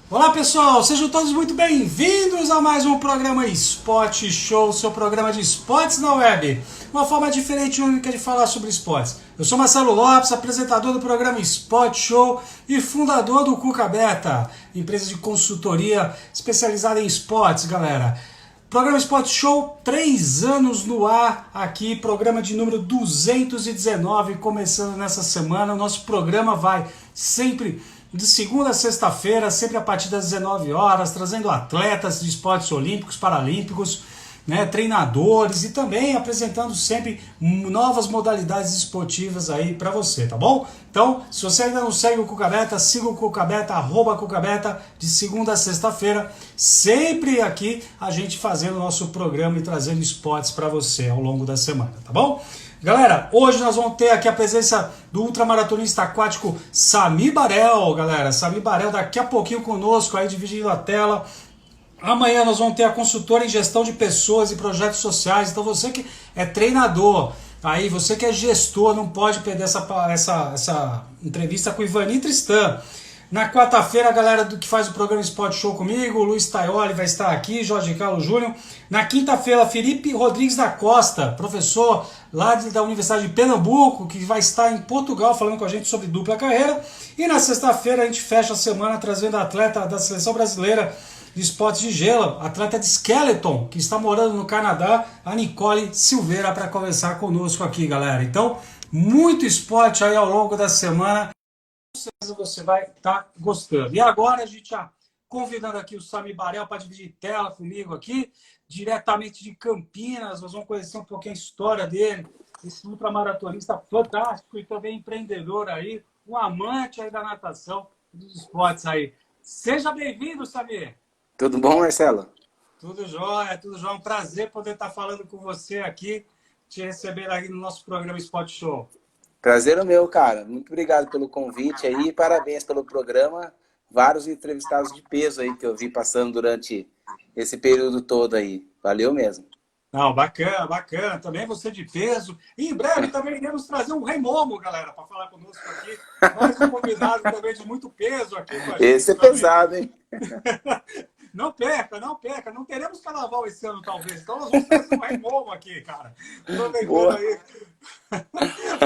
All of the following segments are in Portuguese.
Olá pessoal, sejam todos muito bem-vindos a mais um programa Spot Show, seu programa de esportes na web. Uma forma diferente e única de falar sobre esportes. Eu sou Marcelo Lopes, apresentador do programa Spot Show e fundador do Cuca Beta, empresa de consultoria especializada em esportes, galera. Programa Spot Show, 3 anos no ar aqui, programa de número 219, começando nessa semana. O nosso programa vai sempre de segunda a sexta-feira, sempre a partir das 19 horas, trazendo atletas de esportes olímpicos, paralímpicos, né, treinadores e também apresentando sempre novas modalidades esportivas aí para você, tá bom? Então, se você ainda não segue o Cuca Beta, siga o Cuca Beta, @CucaBeta, de segunda a sexta-feira, sempre aqui a gente fazendo o nosso programa e trazendo esportes para você ao longo da semana, tá bom? Galera, hoje nós vamos ter aqui a presença do ultramaratonista aquático Sami Barel, galera. Sami Barel daqui a pouquinho conosco, aí dividindo a tela. Amanhã nós vamos ter a consultora em gestão de pessoas e projetos sociais. Então você que é treinador, aí você que é gestor, não pode perder essa entrevista com o Ivani Tristan. Na quarta-feira, a galera do que faz o programa Spot Show comigo, o Luiz Taioli vai estar aqui, Jorge Carlos Júnior. Na quinta-feira, Felipe Rodrigues da Costa, professor lá da Universidade de Pernambuco, que vai estar em Portugal falando com a gente sobre dupla carreira. E na sexta-feira a gente fecha a semana trazendo a atleta da seleção brasileira de esportes de gelo, atleta de skeleton, que está morando no Canadá, a Nicole Silveira, para conversar conosco aqui, galera. Então, muito esporte aí ao longo da semana. Você vai estar gostando. E agora a gente já convidando aqui o Sami Barel para dividir tela comigo aqui, diretamente de Campinas. Nós vamos conhecer um pouquinho a história dele, esse ultramaratonista fantástico e também empreendedor aí, um amante aí da natação e dos esportes aí. Seja bem-vindo, Sami. Tudo bom, Marcelo? Tudo jóia, tudo jóia. Um prazer poder estar falando com você aqui, te receber aqui no nosso programa Spot Show. Prazer é meu, cara. Muito obrigado pelo convite aí. Parabéns pelo programa. Vários entrevistados de peso aí que eu vi passando durante esse período todo aí. Valeu mesmo. Não, bacana, bacana. Também você de peso. E em breve também iremos trazer um Rei Momo, galera, para falar conosco aqui. Mais um convidado também de muito peso aqui com a Esse gente é também. pesado, hein? Não perca, não perca. Não teremos carnaval esse ano, talvez. Então nós vamos trazer um Rei Momo aqui, cara. Aproveitando Boa. aí.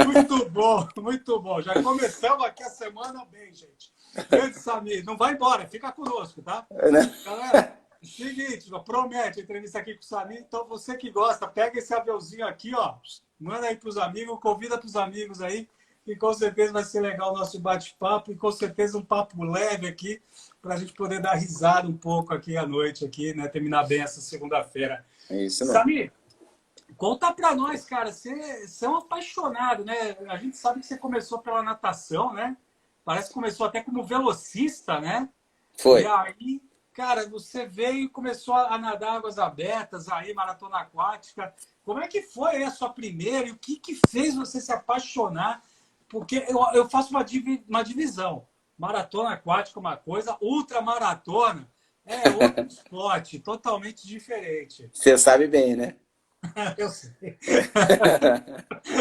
Muito bom, muito bom. Já começamos aqui a semana bem, gente. Grande Samir, não vai embora, fica conosco, tá? É, né? Galera, seguinte, promete a entrevista aqui com o Samir. Então, você que gosta, pega esse aviãozinho aqui, ó. Manda aí pros amigos, convida pros amigos aí. E com certeza vai ser legal o nosso bate-papo. E com certeza um papo leve aqui, pra gente poder dar risada um pouco aqui à noite, aqui, né? Terminar bem essa segunda-feira. É isso mesmo. Samir, conta pra nós, cara. Você é um apaixonado, né? A gente sabe que você começou pela natação, né? Parece que começou até como velocista, né? E Foi. aí, cara, você veio e começou a nadar águas abertas, aí, maratona aquática. Como é que foi aí a sua primeira e o que fez você se apaixonar? Porque eu faço uma divisão. Maratona aquática é uma coisa, ultramaratona é outro esporte, totalmente diferente. Você sabe bem, né? Eu sei.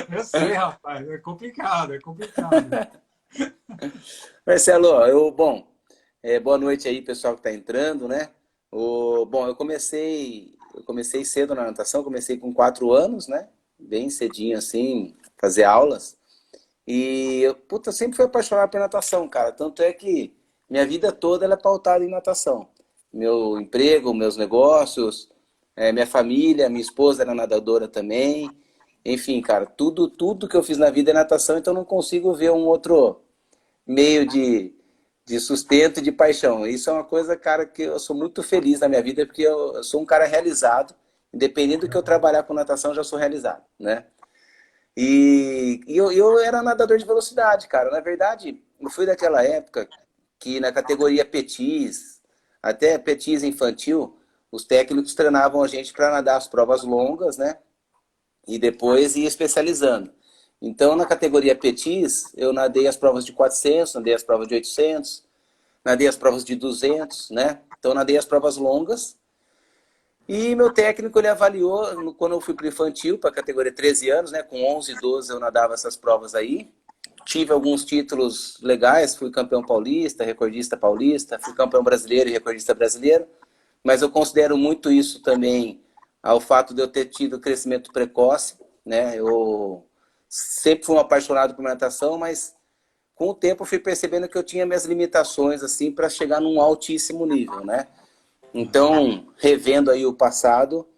Eu sei, rapaz. É complicado, é complicado. Marcelo, boa noite aí, pessoal que está entrando, né? Bom, eu comecei cedo na natação, comecei com 4 anos, né? Bem cedinho assim, fazer aulas. E eu sempre fui apaixonado por natação, cara. Tanto é que minha vida toda ela é pautada em natação. Meu emprego, meus negócios, minha família, minha esposa era nadadora também. Enfim, cara, tudo que eu fiz na vida é natação, então não consigo ver um outro meio de sustento e de paixão. Isso é uma coisa, cara, que eu sou muito feliz na minha vida, porque eu sou um cara realizado. Independente do que eu trabalhar com natação, eu já sou realizado, né? E eu era nadador de velocidade, cara. Na verdade, eu fui daquela época que na categoria petis, até petis infantil, os técnicos treinavam a gente para nadar as provas longas, né? E depois ia especializando. Então, na categoria petis, eu nadei as provas de 400, nadei as provas de 800, nadei as provas de 200, né? Então, nadei as provas longas. E meu técnico, ele avaliou, quando eu fui para o infantil, para a categoria 13 anos, né? Com 11, 12 eu nadava essas provas aí. tive alguns títulos legais, fui campeão paulista, fui campeão brasileiro e recordista brasileiro, mas eu considero muito isso também ao fato de eu ter tido crescimento precoce, né? Eu sempre fui um apaixonado por natação, mas com o tempo eu fui percebendo que eu tinha minhas limitações assim para chegar num altíssimo nível, né? Então, revendo aí o passado,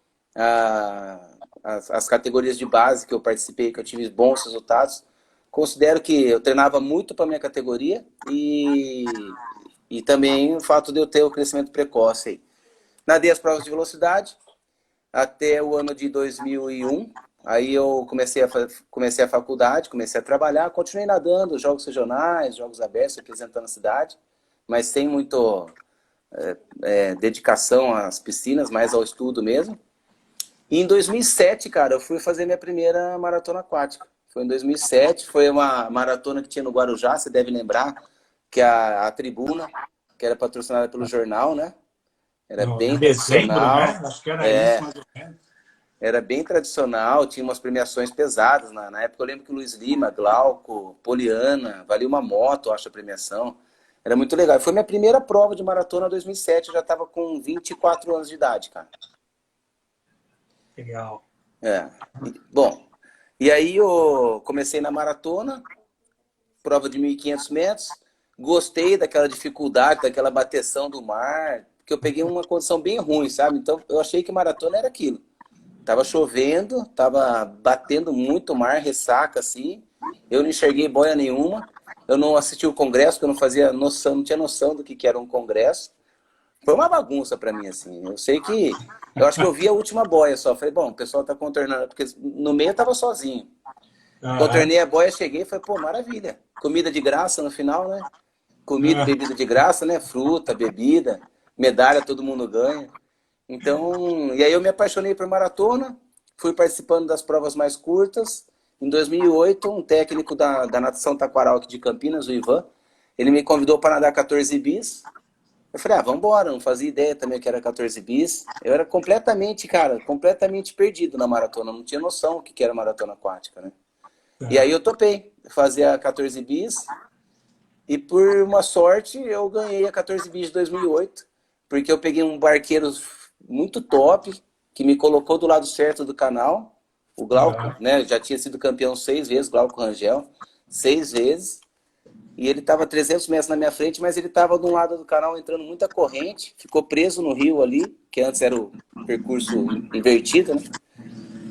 as categorias de base que eu participei, que eu tive bons resultados, considero que eu treinava muito para minha categoria e também o fato de eu ter o crescimento precoce aí. Nadei as provas de velocidade até o ano de 2001. Aí eu comecei a faculdade, comecei a trabalhar, continuei nadando, jogos regionais, jogos abertos, representando a cidade, mas sem muito dedicação às piscinas, mais ao estudo mesmo. E em 2007, cara, eu fui fazer minha primeira maratona aquática. Foi em 2007, foi uma maratona que tinha no Guarujá, você deve lembrar, que é a Tribuna, que era patrocinada pelo jornal, né? Era bem Em dezembro, né? tradicional. Acho que era isso, mais ou menos. Era bem tradicional, tinha umas premiações pesadas. Na época eu lembro que o Luiz Lima, Glauco, Poliana, valia uma moto, acho, a premiação. Era muito legal. Foi minha primeira prova de maratona em 2007, eu já estava com 24 anos de idade, cara. Legal. Bom, e aí eu comecei na maratona, prova de 1.500 metros, gostei daquela dificuldade, daquela bateção do mar, porque eu peguei uma condição bem ruim, sabe? Então eu achei que maratona era aquilo. Tava chovendo, tava batendo muito mar, ressaca assim. Eu não enxerguei boia nenhuma. Eu não assisti o congresso, porque eu não fazia noção, não tinha noção do que era um congresso. Foi uma bagunça para mim assim. Eu sei que eu acho que eu vi a última boia só. Falei, bom, o pessoal tá contornando, porque no meio eu tava sozinho. Contornei a boia, cheguei, falei, pô, maravilha. Comida de graça no final, né? Comida e bebida de graça, né? Fruta, bebida, medalha todo mundo ganha. Então, e aí eu me apaixonei por maratona, fui participando das provas mais curtas. Em 2008, um técnico da natação taquaral aqui de Campinas, o Ivan, ele me convidou para nadar 14 bis. Eu falei, vamos embora, não fazia ideia também que era 14 bis. Eu era completamente, cara, completamente perdido na maratona, não tinha noção o que era maratona aquática, né? E aí eu topei fazer a 14 bis e por uma sorte eu ganhei a 14 bis de 2008, porque eu peguei um barqueiro muito top, que me colocou do lado certo do canal, o Glauco, né? Já tinha sido campeão 6 vezes, Glauco Rangel, 6 vezes. E ele estava 300 metros na minha frente, mas ele estava de um lado do canal entrando muita corrente, ficou preso no rio ali, que antes era o percurso invertido, né?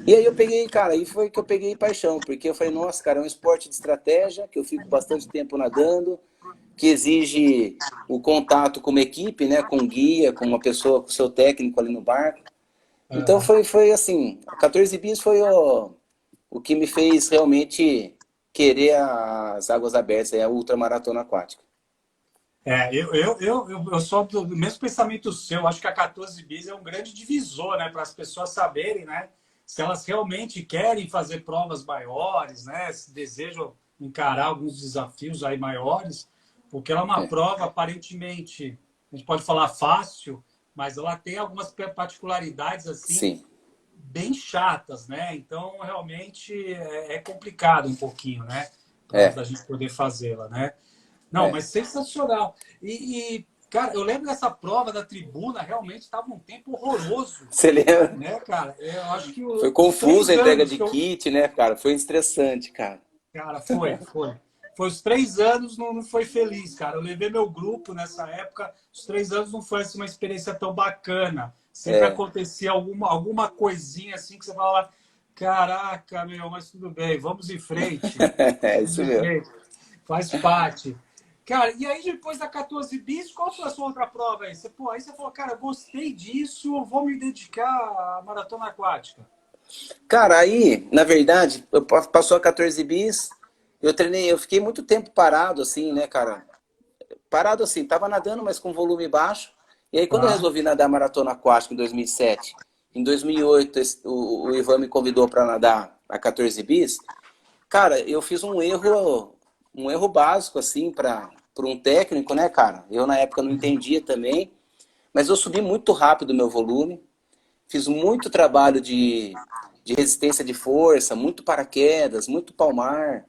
E aí eu peguei, cara, aí foi que eu peguei paixão, porque eu falei, nossa, cara, é um esporte de estratégia, que eu fico bastante tempo nadando, que exige o contato com uma equipe, né, com um guia, com uma pessoa, com o seu técnico ali no barco. Então foi assim, a 14 bis foi o que me fez realmente querer as águas abertas, a ultramaratona aquática. Eu sou do mesmo pensamento seu. Acho que a 14 bis é um grande divisor, né, para as pessoas saberem, né, se elas realmente querem fazer provas maiores, né, se desejam encarar alguns desafios aí maiores, porque ela é uma prova aparentemente, a gente pode falar fácil, mas ela tem algumas particularidades assim. Sim. Bem chatas, né? Então realmente é complicado um pouquinho, né, para a gente poder fazê-la, né? Não, mas sensacional. Cara, eu lembro dessa prova da Tribuna, realmente estava um tempo horroroso. Você lembra? Né, cara? Eu acho que foi confuso a entrega de kit, né, cara? Foi estressante, cara. Cara, foi. Foi os 3 anos, não foi feliz, cara. Eu levei meu grupo nessa época, os 3 anos não foi assim, uma experiência tão bacana. Sempre acontecia alguma coisinha assim que você fala, caraca, meu, mas tudo bem, vamos em frente. É isso mesmo. Faz parte. Cara, e aí depois da 14 bis, qual foi a sua outra prova aí? Aí você falou, cara, gostei disso, vou me dedicar à maratona aquática. Cara, aí, na verdade, passou a 14 bis, eu treinei, eu fiquei muito tempo parado, assim, né, cara? Parado assim, tava nadando, mas com volume baixo. E aí, quando eu resolvi nadar maratona aquática em 2007, em 2008, o Ivan me convidou para nadar a 14 bis. Cara, eu fiz um erro básico, assim, para um técnico, né, cara? Eu, na época, não entendia também. Mas eu subi muito rápido o meu volume. Fiz muito trabalho de resistência de força, muito paraquedas, muito palmar.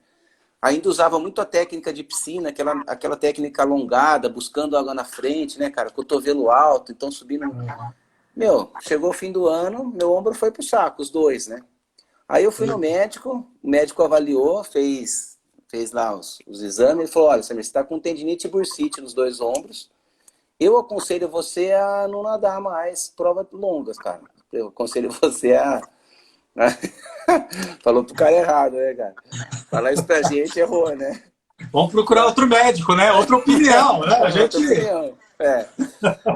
ainda usava muito a técnica de piscina, aquela técnica alongada, buscando água na frente, né, cara? Cotovelo alto, então subindo. Aham. Meu, chegou o fim do ano, meu ombro foi pro saco, os dois, né? Aí eu fui no médico, o médico avaliou, fez lá os exames, ele falou, olha, Samir, você está com tendinite e bursite nos dois ombros, eu aconselho você a não nadar mais provas longas, cara. Eu aconselho você a... Falou pro cara errado, né, cara? Falar isso pra gente errou, né? Vamos procurar outro médico, né? Outra opinião, né? A Outra gente. opinião. É.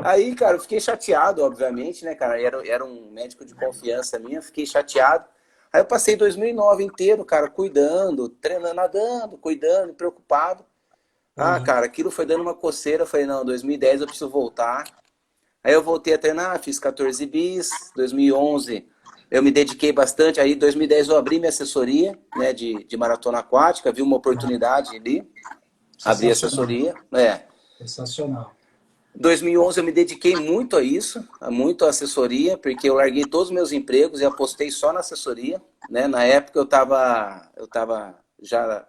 Aí, cara, eu fiquei chateado, obviamente, né, cara? Era um médico de confiança minha, fiquei chateado. Aí eu passei 2009 inteiro, cara, cuidando, treinando, nadando, cuidando, preocupado. Ah, Aham. cara, aquilo foi dando uma coceira. Eu falei, não, 2010 eu preciso voltar. Aí eu voltei a treinar, fiz 14 bis. 2011 eu me dediquei bastante. Aí em 2010 eu abri minha assessoria, né, de maratona aquática, vi uma oportunidade ali, abri a Sensacional. assessoria, né? Sensacional. 2011 eu me dediquei muito a isso, muito à assessoria, porque eu larguei todos os meus empregos e apostei só na assessoria, né? Na época eu tava já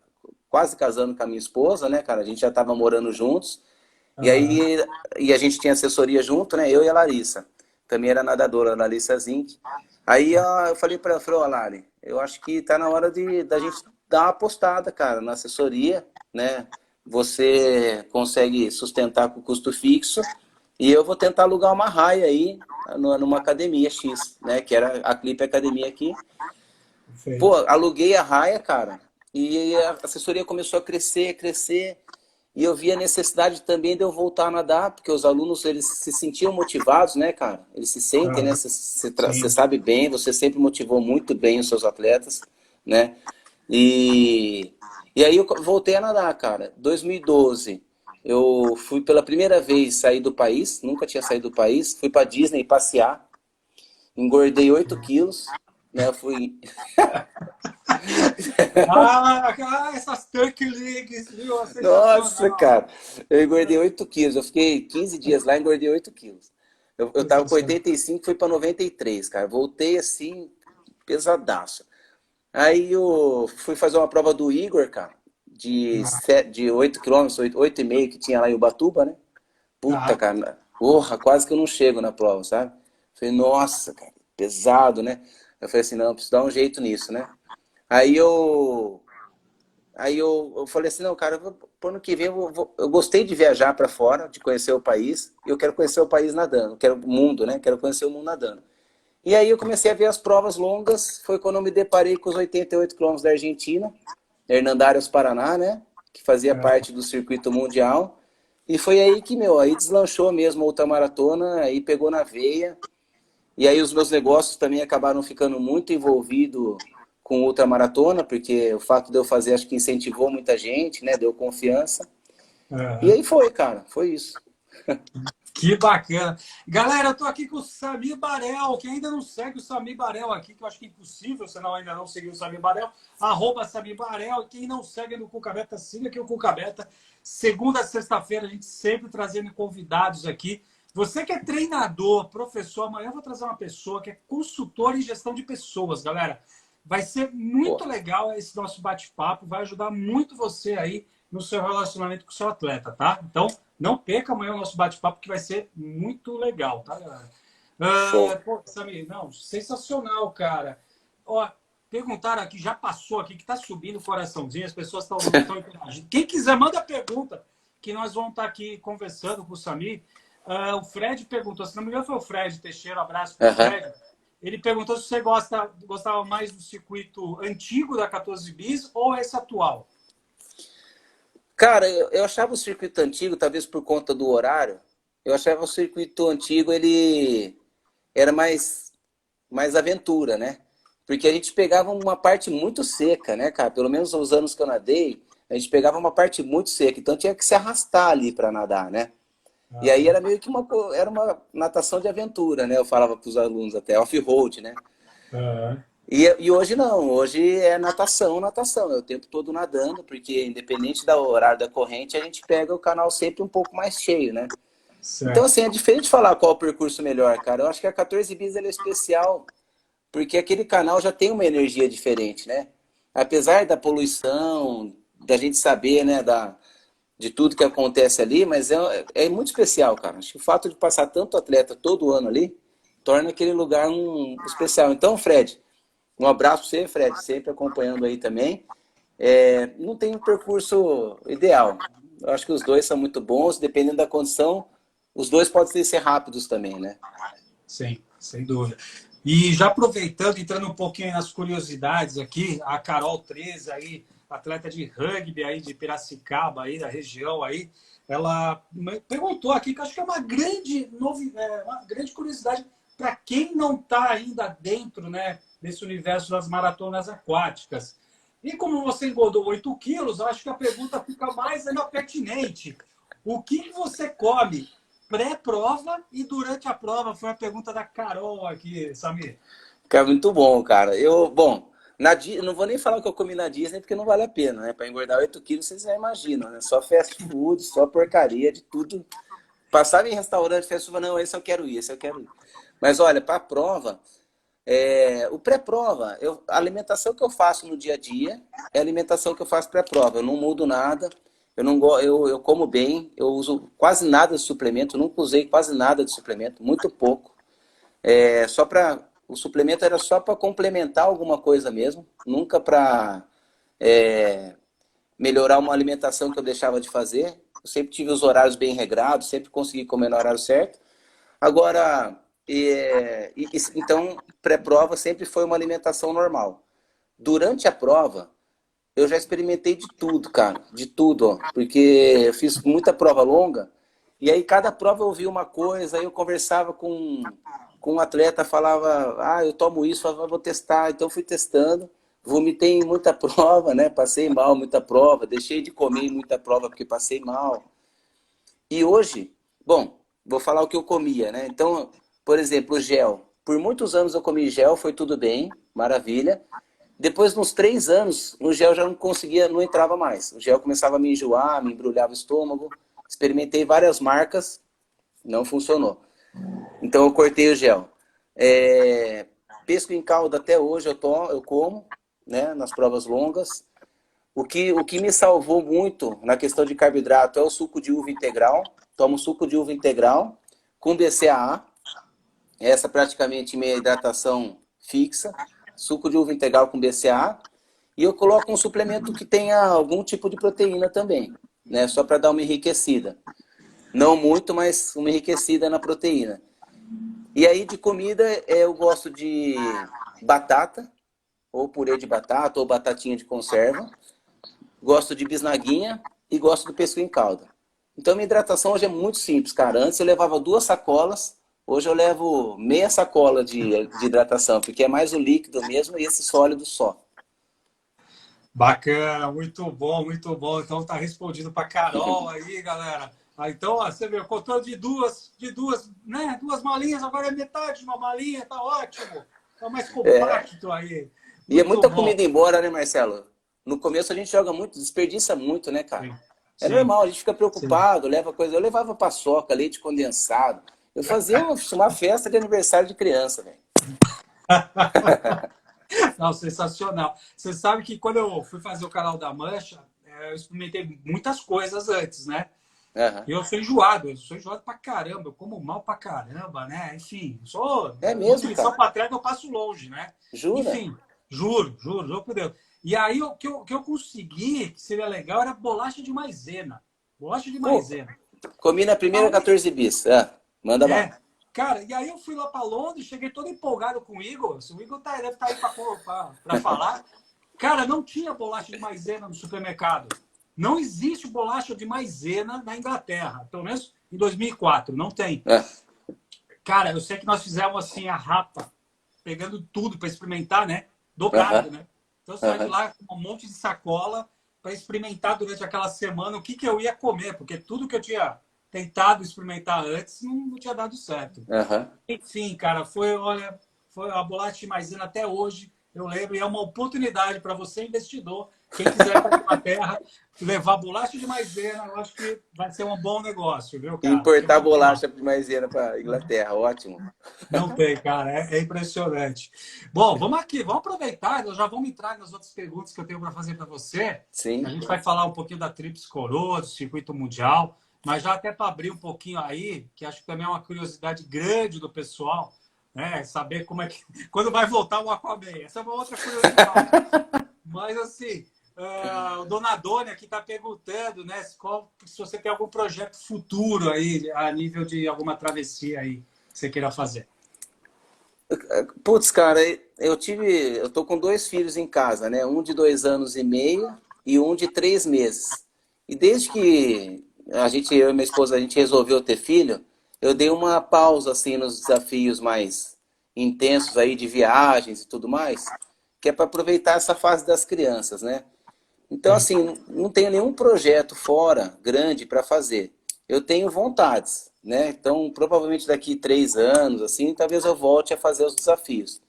quase casando com a minha esposa, né, cara? A gente já estava morando juntos. E Aham. aí e a gente tinha assessoria junto, né? Eu e a Larissa. Também era nadadora, a Larissa Zink. Aí ó, eu falei para ela, falei, ó, Lari, eu acho que tá na hora da gente dar uma apostada, cara, na assessoria, né? Você consegue sustentar com custo fixo e eu vou tentar alugar uma raia aí numa academia X, né? Que era a Clipe Academia aqui. Pô, Perfeito. aluguei a raia, cara, e a assessoria começou a crescer, crescer. E eu vi a necessidade também de eu voltar a nadar, porque os alunos, eles se sentiam motivados, né, cara? Eles se sentem, né? Aham. Você Sim. sabe bem, você sempre motivou muito bem os seus atletas, né? E, e aí eu voltei a nadar, cara. 2012, eu fui pela primeira vez sair do país, nunca tinha saído do país, fui pra Disney passear, engordei 8 quilos, né? Eu fui... Essas Turkey Leagues, viu? Nossa, Sensacional. cara, eu engordei 8 quilos. Eu fiquei 15 dias lá e engordei 8 quilos. Eu tava com Sensacional. 85, fui pra 93, cara. Voltei assim, pesadaço. Aí eu fui fazer uma prova do Igor, cara, de 8 quilômetros, 8,5 que tinha lá em Ubatuba, né? Puta, Ah, cara, porra, quase que eu não chego na prova, sabe? Falei, nossa, cara, pesado, né? Eu falei assim, não, eu preciso dar um jeito nisso, né? Aí eu Aí eu falei assim, não, cara, pro ano que vem eu gostei de viajar para fora, de conhecer o país, e eu quero conhecer o país nadando, quero o mundo, né? Quero conhecer o mundo nadando. E aí eu comecei a ver as provas longas, foi quando eu me deparei com os 88 quilômetros da Argentina, Hernandários, Paraná, né? Que fazia ah, parte do circuito mundial. E foi aí que, meu, aí deslanchou mesmo a ultramaratona, aí pegou na veia. E aí os meus negócios também acabaram ficando muito envolvidos com ultramaratona, porque o fato de eu fazer acho que incentivou muita gente, né? Deu confiança. E ah. aí foi, cara, foi isso. Que bacana. Galera, eu tô aqui com o Samir Barel. Quem ainda não segue o Samir Barel aqui, que eu acho que é impossível, senão ainda não seguir o Samir Barel, @Samir Barel. E quem não segue no Cucabeta, siga aqui o Cucabeta. Segunda a sexta-feira, a gente sempre trazendo convidados aqui. Você que é treinador, professor, amanhã eu vou trazer uma pessoa que é consultor em gestão de pessoas, galera. Vai ser muito Pô, legal esse nosso bate-papo, vai ajudar muito você aí no seu relacionamento com o seu atleta, tá? Então, não perca amanhã o nosso bate-papo, que vai ser muito legal, tá, galera? show. Pô, Samir, não, sensacional, cara. Ó, perguntaram aqui, já passou aqui, que tá subindo o coraçãozinho, as pessoas estão interagindo. Quem quiser, manda pergunta, que nós vamos estar aqui conversando com o Samir. O Fred perguntou, se não me engano foi o Fred Teixeira, um abraço pro Aham. Fred. Ele perguntou se você gostava mais do circuito antigo da 14 bis ou esse atual. Cara, eu achava o circuito antigo, talvez por conta do horário, eu achava o circuito antigo, ele era mais aventura, né? Porque a gente pegava uma parte muito seca, né, cara? Pelo menos os anos que eu nadei, a gente pegava uma parte muito seca, então tinha que se arrastar ali para nadar, né? E aí Aham, era meio que era uma natação de aventura, né? Eu falava para os alunos até, off-road, né? aham. E hoje não, hoje é natação, natação, é o tempo todo nadando, porque independente do horário da corrente, a gente pega o canal sempre um pouco mais cheio, né? Então, Certo. assim, é diferente falar qual o percurso melhor, cara. Eu acho que a 14 bis ela é especial, porque aquele canal já tem uma energia diferente, né? Apesar da poluição, da gente saber, né, de tudo que acontece ali, mas é muito especial, cara. Acho que o fato de passar tanto atleta todo ano ali torna aquele lugar especial. Então, Fred, um abraço para você, Fred, sempre acompanhando aí também. Não tem um percurso ideal. Eu acho que os dois são muito bons, dependendo da condição, os dois podem ser rápidos também, né? Sim, sem dúvida. E já aproveitando, entrando um pouquinho nas curiosidades aqui, a Carol 13 aí, atleta de rugby aí de Piracicaba aí, da região aí, ela perguntou aqui que acho que é uma grande curiosidade para quem não está ainda dentro, né, desse universo das maratonas aquáticas. E como você engordou 8 quilos, acho que a pergunta fica mais ainda pertinente. O que você come pré-prova e durante a prova? Foi a pergunta da Carol aqui, Samir. Cara, muito bom, cara. Bom, não vou nem falar o que eu comi na Disney, porque não vale a pena, né? Para engordar 8 quilos, vocês já imaginam, né? Só fast food, só porcaria, de tudo. Passava em restaurante, fast food, não, esse eu quero ir, esse eu quero ir. Mas olha, para a prova, o pré-prova, a alimentação que eu faço no dia a dia é a alimentação que eu faço pré-prova. Eu não mudo nada, eu como bem, eu uso quase nada de suplemento, nunca usei quase nada de suplemento, muito pouco. O suplemento era só para complementar alguma coisa mesmo, nunca para melhorar uma alimentação que eu deixava de fazer. Eu sempre tive os horários bem regrados, sempre consegui comer no horário certo. Agora, então, pré-prova sempre foi uma alimentação normal. Durante a prova, eu já experimentei de tudo, cara, de tudo, ó, porque eu fiz muita prova longa, e aí cada prova eu ouvia uma coisa, aí eu conversava com um atleta, falava, eu tomo isso, falava, vou testar, então fui testando, vomitei em muita prova, né, passei mal em muita prova, deixei de comer em muita prova porque passei mal. E hoje, bom, vou falar o que eu comia, né? Então, por exemplo, o gel. Por muitos anos eu comi gel, foi tudo bem, maravilha. Depois, nos 3 anos, o gel já não conseguia, não entrava mais. O gel começava a me enjoar, me embrulhava o estômago. Experimentei várias marcas, não funcionou. Então eu cortei o gel. Pesco em calda até hoje eu como, né, nas provas longas. O que me salvou muito na questão de carboidrato é o suco de uva integral. Tomo suco de uva integral com BCAA. Essa é praticamente minha hidratação fixa. Suco de uva integral com BCAA. E eu coloco um suplemento que tenha algum tipo de proteína também, né? Só para dar uma enriquecida. Não muito, mas uma enriquecida na proteína. E aí de comida eu gosto de batata, ou purê de batata, ou batatinha de conserva. Gosto de bisnaguinha e gosto do pesco em calda. Então minha hidratação hoje é muito simples, cara. Antes eu levava 2 sacolas, hoje eu levo meia sacola de hidratação, porque é mais o líquido mesmo e esse sólido só. Bacana, muito bom, muito bom. Então tá respondido para Carol aí, galera. Então, ó, você viu, contou né? 2 malinhas, agora é metade de uma malinha, tá ótimo. Tá mais compacto aí. E é Muito muita bom. comida embora, né, Marcelo? No começo a gente joga muito, desperdiça muito, né, cara? Sim, É sim, normal, a gente fica sim. preocupado, leva coisa. Eu levava paçoca, leite condensado. Eu fazia uma festa de aniversário de criança, velho. Não, sensacional. Você sabe que quando eu fui fazer o canal da Mancha, eu experimentei muitas coisas antes, né? Aham. E eu sou enjoado pra caramba, eu como mal pra caramba, né? Enfim, É mesmo, nutrição cara? pra trás eu passo longe, né? Jura? Enfim, juro por Deus. E aí o que eu consegui, que seria legal, era bolacha de maisena. Bolacha de Pô, maisena. comi na primeira Aí, 14 bis. Manda é, bala. cara, e aí eu fui lá pra Londres, cheguei todo empolgado com o Igor. O Igor deve estar aí pra falar. Cara, não tinha bolacha de maisena no supermercado. Não existe bolacha de maisena na Inglaterra, pelo menos em 2004, não tem. Ah, Cara, eu sei que nós fizemos assim a rapa, pegando tudo para experimentar, né? Aham, Dobrado, né? Então eu saí de aham, lá com um monte de sacola para experimentar durante aquela semana o que eu ia comer, porque tudo que eu tinha tentado experimentar antes não tinha dado certo. aham. Enfim, cara, olha, foi a bolacha de maisena até hoje, eu lembro, e é uma oportunidade para você, investidor, Quem quiser para a Inglaterra levar bolacha de maisena, eu acho que vai ser um bom negócio, viu, cara? Porque Importar bolacha de maisena para Inglaterra, ótimo. não tem, cara, é impressionante. Bom, vamos aqui, vamos aproveitar, nós já vamos entrar nas outras perguntas que eu tenho para fazer para você. A Sim. gente vai falar um pouquinho da Tríplice Coroa, do circuito mundial, mas já até para abrir um pouquinho aí, que acho que também é uma curiosidade grande do pessoal, né? Saber como é que. Quando vai voltar o Aquaman. Essa é uma outra curiosidade. Mas assim, o Dona Dona aqui está perguntando, né, se você tem algum projeto futuro aí, a nível de alguma travessia aí que você queira fazer. Putz, cara, eu tô com dois filhos em casa, né? Um de 2 anos e meio e um de 3 meses. E desde que eu e minha esposa, a gente resolveu ter filho, eu dei uma pausa, assim, nos desafios mais intensos aí de viagens e tudo mais, que é para aproveitar essa fase das crianças, né? Então, Sim, assim, não tenho nenhum projeto fora grande para fazer. Eu tenho vontades, né? Então, provavelmente daqui 3 anos, assim, talvez eu volte a fazer os desafios.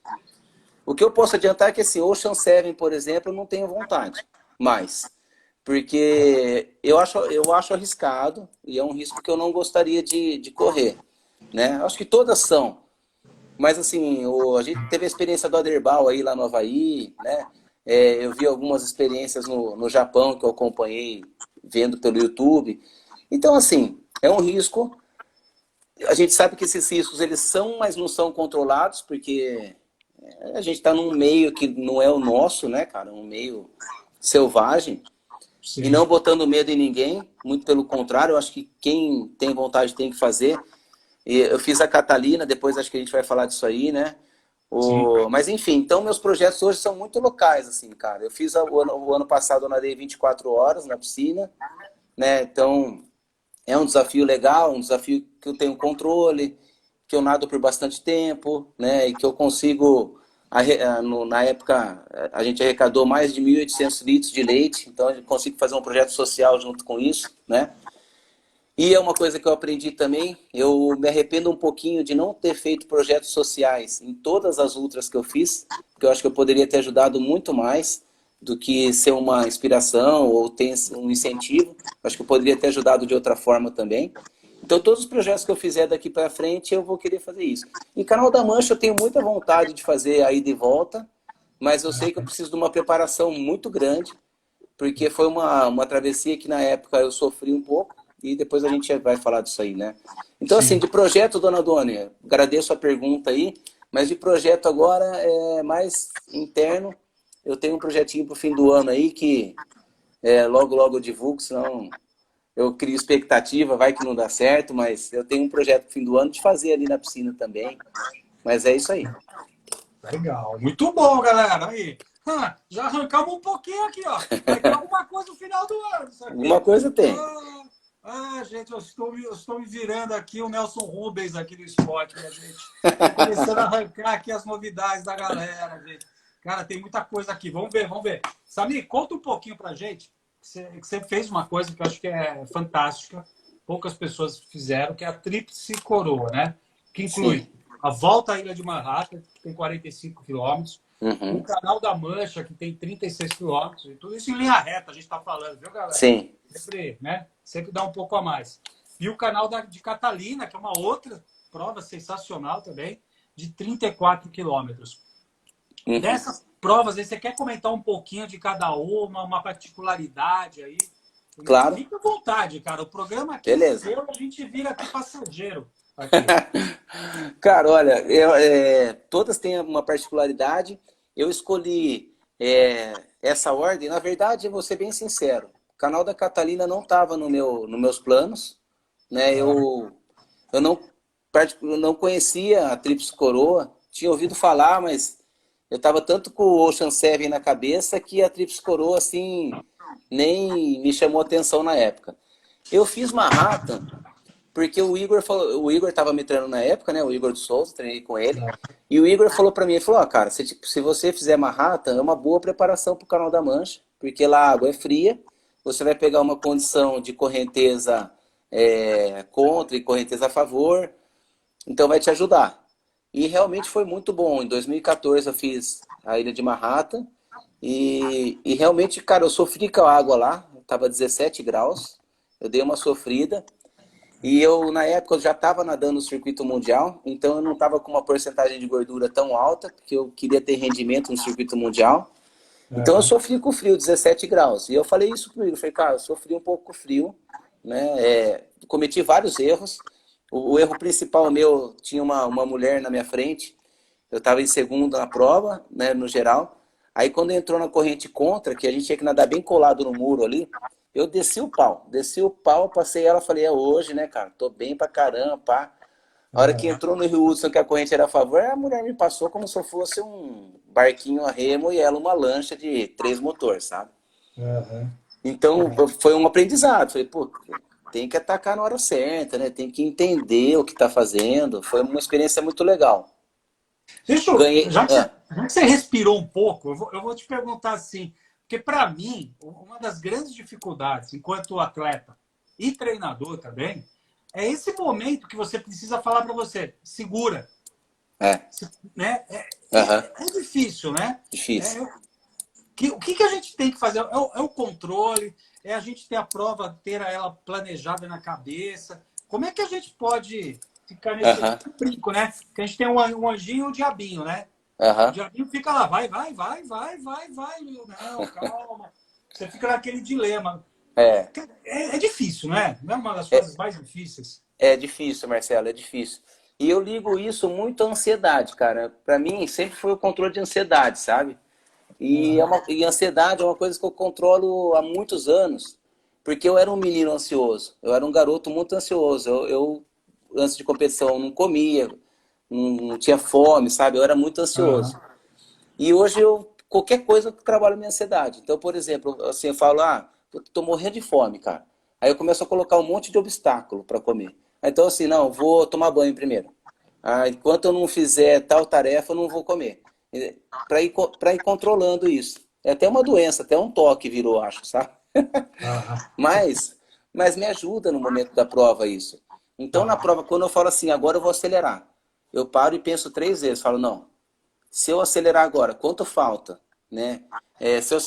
O que eu posso adiantar é que, assim, Ocean Seven, por exemplo, eu não tenho vontade mais. Porque eu acho arriscado e é um risco que eu não gostaria de correr, né? Acho que todas são. Mas assim, a gente teve a experiência do Aderbal aí lá no Havaí, né? Eu vi algumas experiências no Japão que eu acompanhei vendo pelo YouTube. Então, assim, é um risco. A gente sabe que esses riscos eles são, mas não são controlados, porque a gente está num meio que não é o nosso, né, cara? Um meio selvagem. E sim, não botando medo em ninguém, muito pelo contrário, eu acho que quem tem vontade tem que fazer. E eu fiz a Catalina, depois acho que a gente vai falar disso aí, né? sim. Mas enfim, então meus projetos hoje são muito locais, assim, cara. Eu fiz o ano passado, eu nadei 24 horas na piscina, né? Então é um desafio legal, um desafio que eu tenho controle, que eu nado por bastante tempo, né? E que eu consigo, na época, a gente arrecadou mais de 1.800 litros de leite, então eu consigo fazer um projeto social junto com isso, né? E é uma coisa que eu aprendi também, eu me arrependo um pouquinho de não ter feito projetos sociais em todas as ultras que eu fiz, porque eu acho que eu poderia ter ajudado muito mais do que ser uma inspiração ou ter um incentivo. Eu acho que eu poderia ter ajudado de outra forma também. Então, todos os projetos que eu fizer daqui para frente, eu vou querer fazer isso. Em Canal da Mancha, eu tenho muita vontade de fazer a ida e volta, mas eu sei que eu preciso de uma preparação muito grande, porque foi uma travessia que na época eu sofri um pouco e depois a gente vai falar disso aí, né? Então, assim, Sim. de projeto, dona Doni, agradeço a pergunta aí, mas de projeto agora é mais interno. Eu tenho um projetinho para o fim do ano aí que logo, logo eu divulgo, senão eu crio expectativa, vai que não dá certo, mas eu tenho um projeto para o fim do ano de fazer ali na piscina também. Mas é isso aí. Legal. Muito bom, galera. Aí. Já arrancamos um pouquinho aqui, ó. Vai ter alguma coisa no final do ano, isso Alguma aqui. coisa tem. Gente, eu estou me virando aqui o Nelson Rubens aqui do esporte, minha gente. Estou começando a arrancar aqui as novidades da galera, gente. Cara, tem muita coisa aqui. Vamos ver, vamos ver. Samir, conta um pouquinho pra gente. Que você fez uma coisa que eu acho que é fantástica. Poucas pessoas fizeram, que é a Tríplice Coroa, né? Que inclui Sim. a volta à Ilha de Manhattan, que tem 45 quilômetros, o Uhum. Canal da Mancha, que tem 36 quilômetros, e tudo isso em linha reta, a gente está falando, viu, galera? Sim. Sempre, né? Sempre dá um pouco a mais. E o canal de Catalina, que é uma outra prova sensacional também, de 34 quilômetros. Uhum. Dessas provas aí, você quer comentar um pouquinho de cada uma particularidade aí? Claro. Fica à vontade, cara. O programa aqui é Beleza. seu, a gente vira aqui passageiro. Aqui. Cara, olha, todas têm uma particularidade. Eu escolhi essa ordem. Na verdade, eu vou ser bem sincero. O canal da Catalina não estava nos meus planos, né? Eu não conhecia a Tríplice Coroa. Tinha ouvido falar, mas eu estava tanto com o Ocean Seven na cabeça que a Tríplice Coroa assim nem me chamou atenção na época. Eu fiz Manhattan porque o Igor estava me treinando na época, né? O Igor de Souza, treinei com ele. E o Igor falou para mim, ele falou, cara, se você fizer Manhattan, é uma boa preparação para o Canal da Mancha, porque lá a água é fria, você vai pegar uma condição de correnteza contra e correnteza a favor, então vai te ajudar. E realmente foi muito bom. Em 2014 eu fiz a Ilha de Manhattan, E realmente, cara, eu sofri com a água lá, tava 17 graus, eu dei uma sofrida. E eu, na época, eu já estava nadando no circuito mundial, então eu não estava com uma porcentagem de gordura tão alta, porque eu queria ter rendimento no circuito mundial. Então eu Aham. sofri com o frio, 17 graus. E eu falei isso comigo, eu falei, cara, eu sofri um pouco com o frio, né? Cometi vários erros. O erro principal meu, tinha uma mulher na minha frente, eu estava em segundo na prova, né, no geral. Aí quando entrou na corrente contra, que a gente tinha que nadar bem colado no muro ali, eu desci o pau, passei ela, falei, é hoje, né, cara? Tô bem pra caramba, pá. A hora que Aham. entrou no Rio Hudson, que a corrente era a favor, a mulher me passou como se eu fosse um barquinho a remo e ela uma lancha de 3 motores, sabe? Aham. Então foi um aprendizado. Falei, pô, tem que atacar na hora certa, né? Tem que entender o que tá fazendo. Foi uma experiência muito legal. Deixa eu, Ganhei. já que você respirou um pouco, eu vou te perguntar assim, porque para mim, uma das grandes dificuldades enquanto atleta e treinador também, é esse momento que você precisa falar para você, segura, É, né? aham, É difícil, né? difícil. É, o que a gente tem que fazer? É o controle, é a gente ter a prova, ter ela planejada na cabeça. Como é que a gente pode ficar nesse Aham, brinco, né? Que a gente tem um anjinho e um diabinho, né? O aham. diabinho fica lá, vai, vai, vai, vai, vai, vai, Will. Não, calma. Você fica naquele dilema. É, É difícil, né? Não é uma das coisas mais difíceis. é difícil, Marcelo, é difícil. E eu ligo isso muito à ansiedade, cara. Pra mim, sempre foi o controle de ansiedade, sabe? Aham, E ansiedade é uma coisa que eu controlo há muitos anos, porque eu era um menino ansioso, eu era um garoto muito ansioso. Antes de competição, não comia, não tinha fome, sabe? Eu era muito ansioso. aham, E hoje qualquer coisa eu trabalho minha ansiedade. Então, por exemplo, assim, eu falo, eu tô morrendo de fome, cara. Aí eu começo a colocar um monte de obstáculo para comer. Então, assim, não, vou tomar banho primeiro. Enquanto eu não fizer tal tarefa, eu não vou comer. Para ir controlando isso. É até uma doença, até um toque virou, acho, sabe? aham. Mas, mas me ajuda no momento da prova isso. Então, na Tá. prova, quando eu falo assim, agora eu vou acelerar, eu paro e penso 3 vezes. Falo, não, se eu acelerar agora, quanto falta? Né?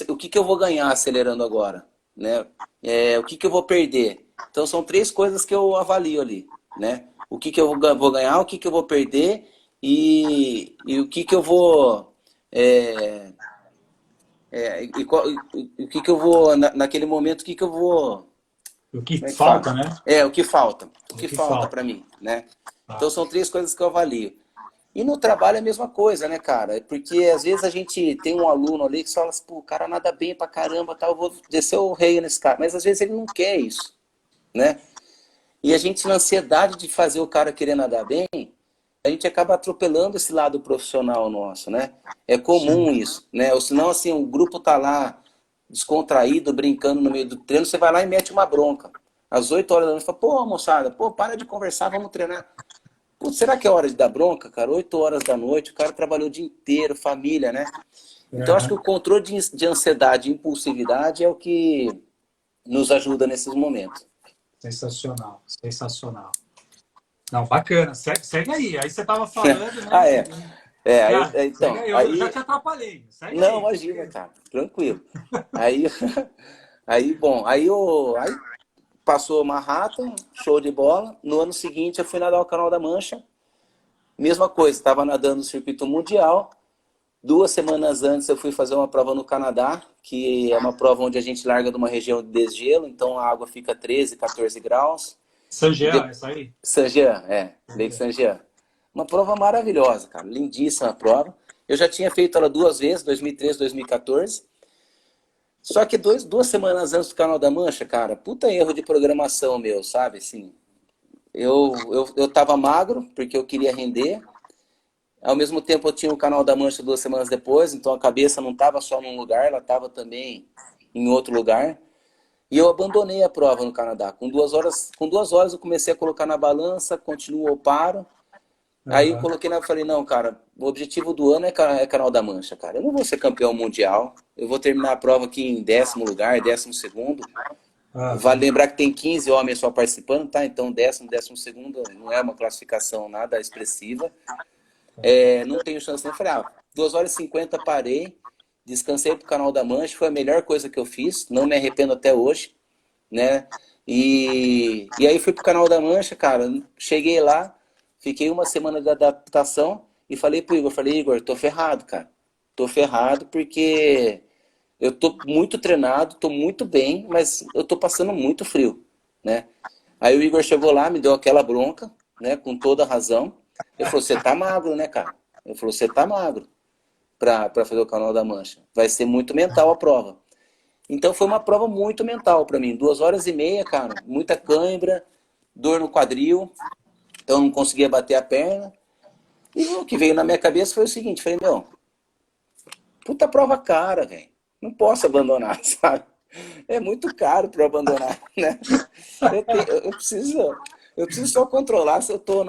O que eu vou ganhar acelerando agora? Né? O que eu vou perder? Então, são 3 coisas que eu avalio ali. Né? O que eu vou ganhar, o que eu vou perder e o que eu vou... é, o que eu vou... naquele momento, o que eu vou... O que Como é que fala? falta, né? O que falta. O O que que falta falta. para mim, né? Então, Tá. são 3 coisas que eu avalio. E no trabalho é a mesma coisa, né, cara? Porque às vezes a gente tem um aluno ali que fala assim, pô, o cara nada bem pra caramba, tá, eu vou descer o rei nesse cara. Mas às vezes ele não quer isso, né? E a gente, na ansiedade de fazer o cara querer nadar bem, a gente acaba atropelando esse lado profissional nosso, né? É Sim. comum isso, né? Ou senão, assim, o grupo tá lá descontraído, brincando no meio do treino, você vai lá e mete uma bronca. Às 8 horas da noite, fala, pô, moçada, pô, para de conversar, vamos treinar. Putz, será que é hora de dar bronca, cara? 8 horas da noite, o cara trabalhou o dia inteiro, família, né? Então, acho que o Aham. controle de ansiedade e impulsividade é o que nos ajuda nesses momentos. Sensacional, sensacional. Não, bacana. Segue aí. Aí você estava falando, Ah, né? é. É, Segue então, aí. Eu já aí... te atrapalhei. Segue Não, aí. imagina, cara, tranquilo. Aí, bom, aí passou Manhattan, show de bola. No ano seguinte, eu fui nadar o Canal da Mancha. Mesma coisa, estava nadando no circuito mundial. 2 semanas antes eu fui fazer uma prova no Canadá, que é uma prova onde a gente larga de uma região de desgelo, então a água fica 13, 14 graus. E Sanjean, de... essa aí? Saint-Jean, Lake Sanjean. Saint-Jean. Uma prova maravilhosa, cara, lindíssima a prova. Eu já tinha feito ela 2 vezes, 2013, 2014. Só que 2 semanas antes do Canal da Mancha, cara, puta erro de programação meu, sabe? Assim, eu tava magro, porque eu queria render. Ao mesmo tempo eu tinha o Canal da Mancha 2 semanas depois, então a cabeça não estava só num lugar, ela estava também em outro lugar. E eu abandonei a prova no Canadá. Com duas horas eu comecei a colocar na balança, continuo ou paro. Aí eu Aham. coloquei falei, não, cara, o objetivo do ano é Canal da Mancha, cara. Eu não vou ser campeão mundial. Eu vou terminar a prova aqui em 10º lugar, 12º. Vale Aham. lembrar que tem 15 homens só participando, tá? Então 10º, 12º não é uma classificação nada expressiva. Não tenho chance nem. Eu falei, 2 horas e 50 parei. descansei pro Canal da Mancha, foi a melhor coisa que eu fiz, não me arrependo até hoje, né? E aí fui pro Canal da Mancha, cara, cheguei lá, fiquei uma semana de adaptação e falei, Igor, tô ferrado, cara. Tô ferrado porque eu tô muito treinado, tô muito bem, mas eu tô passando muito frio, né? Aí o Igor chegou lá, me deu aquela bronca, né, com toda a razão. Ele falou, você tá magro, né, cara? Ele falou, você tá magro pra fazer o Canal da Mancha. Vai ser muito mental a prova. Então foi uma prova muito mental pra mim. 2 horas e meia, cara, muita cãibra, dor no quadril, então eu não conseguia bater a perna. E o que veio na minha cabeça foi o seguinte, falei, meu, puta prova cara, velho. Não posso abandonar, sabe? É muito caro para abandonar, né? Eu preciso só controlar se eu tô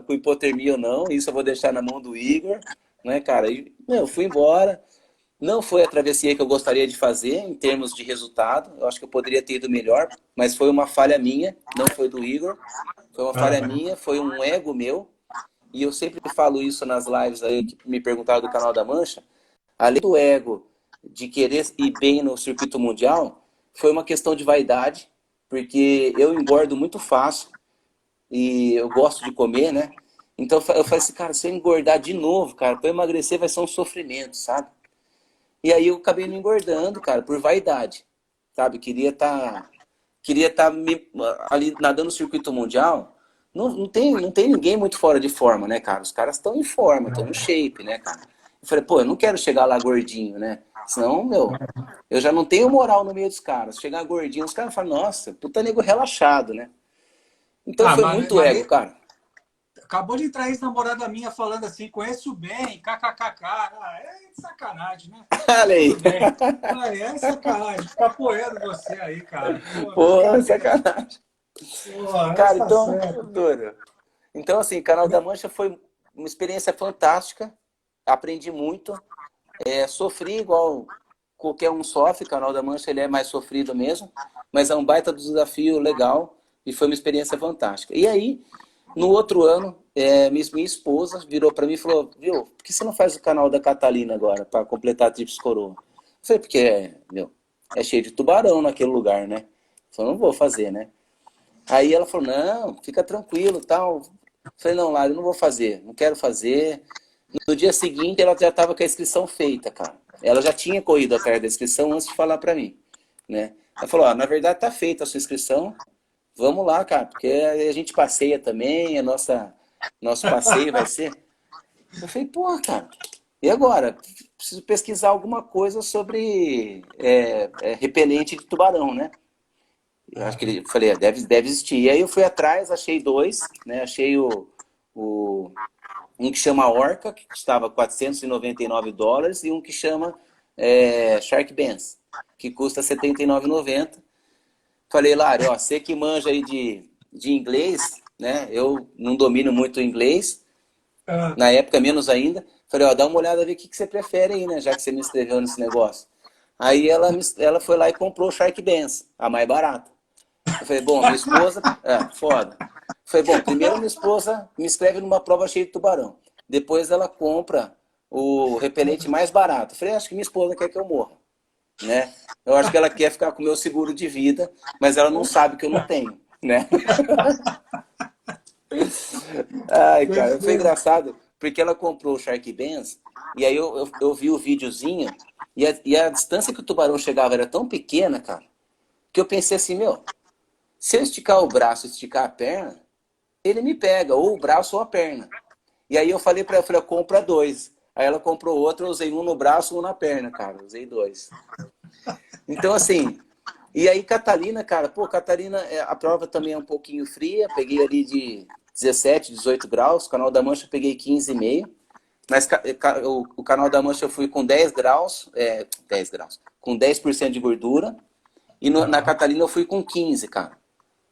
com hipotermia ou não. Isso eu vou deixar na mão do Igor, né, cara? E, meu, fui embora. Não foi a travessia que eu gostaria de fazer em termos de resultado. Eu acho que eu poderia ter ido melhor, mas foi uma falha minha, não foi do Igor. Foi uma falha minha, foi um ego meu. E eu sempre falo isso nas lives aí que me perguntaram do Canal da Mancha. Além do ego de querer ir bem no circuito mundial, foi uma questão de vaidade, porque eu engordo muito fácil e eu gosto de comer, né? Então eu falei assim, cara, se eu engordar de novo, cara, para emagrecer vai ser um sofrimento, sabe? E aí eu acabei me engordando, cara, por vaidade, sabe? Queria tá ali nadando no circuito mundial. Não tem ninguém muito fora de forma, né, cara? Os caras estão em forma, estão no shape, né, cara? Eu falei, pô, eu não quero chegar lá gordinho, né? Senão, meu, eu já não tenho moral no meio dos caras. Chegar gordinho, os caras falam, nossa, puta nego relaxado, né? Então Ah, foi mas, muito ego, mas cara. acabou de entrar ex-namorada minha falando assim, conheço bem, kkkk. Ah, é sacanagem, né? Olha Tudo aí. bem. Ah, é sacanagem. Ficar apoiando você aí, cara. Pô, Pô, brincadeira. sacanagem. Pô, Cara, essa então, sério. Dora. Então, assim, Canal da Mancha foi uma experiência fantástica. Aprendi muito. Sofri igual qualquer um sofre. Canal da Mancha ele é mais sofrido mesmo. Mas é um baita desafio legal. E foi uma experiência fantástica. E aí, no outro ano, minha esposa virou para mim e falou, viu, por que você não faz o canal da Catalina agora, para completar a Tríplice Coroa? Eu falei, porque, meu, é cheio de tubarão naquele lugar, né? Eu falei, não vou fazer, né? Aí ela falou, não, fica tranquilo, tal. Eu falei, não, Lara, eu não vou fazer, não quero fazer. No dia seguinte, ela já estava com a inscrição feita, cara. Ela já tinha corrido atrás da inscrição antes de falar para mim, né? Ela falou, na verdade tá feita a sua inscrição, vamos lá, cara, porque a gente passeia também, nosso passeio vai ser. Eu falei, pô, cara, e agora? Preciso pesquisar alguma coisa sobre repelente de tubarão, né? Eu acho que ele falei, deve existir. E aí eu fui atrás, achei dois, né? Achei o um que chama Orca, que custava US$ 499, e um que chama Shark Benz, que custa R$ 79,90. Falei, Lari, ó, você que manja aí de inglês, né? Eu não domino muito o inglês, Ah, na época menos ainda. Falei, ó, dá uma olhada, ver o que você prefere aí, né? Já que você me inscreveu nesse negócio. Aí ela foi lá e comprou o Shark Benz, a mais barata. Eu falei, bom, minha esposa. Foda. Eu falei, bom, primeiro minha esposa me inscreve numa prova cheia de tubarão. Depois ela compra o repelente mais barato. Eu falei, acho que minha esposa quer que eu morra, né? Eu acho que ela quer ficar com o meu seguro de vida, mas ela não sabe que eu não tenho, né? Ai, cara, foi perfeito. engraçado, porque ela comprou o Shark Benz, e aí eu vi o videozinho, e a distância que o tubarão chegava era tão pequena, cara, que eu pensei assim, meu, se eu esticar o braço e esticar a perna, ele me pega, ou o braço ou a perna. E aí eu falei pra ela, compra dois. Aí ela comprou outro, eu usei um no braço e um na perna, cara. Usei dois. Então, assim, e aí Catalina, cara, pô, Catalina, a prova também é um pouquinho fria. Peguei ali de 17, 18 graus. Canal da Mancha eu peguei 15,5. Mas o Canal da Mancha eu fui com 10 graus, 10 graus, com 10% de gordura. E na Tá. Catalina eu fui com 15, cara.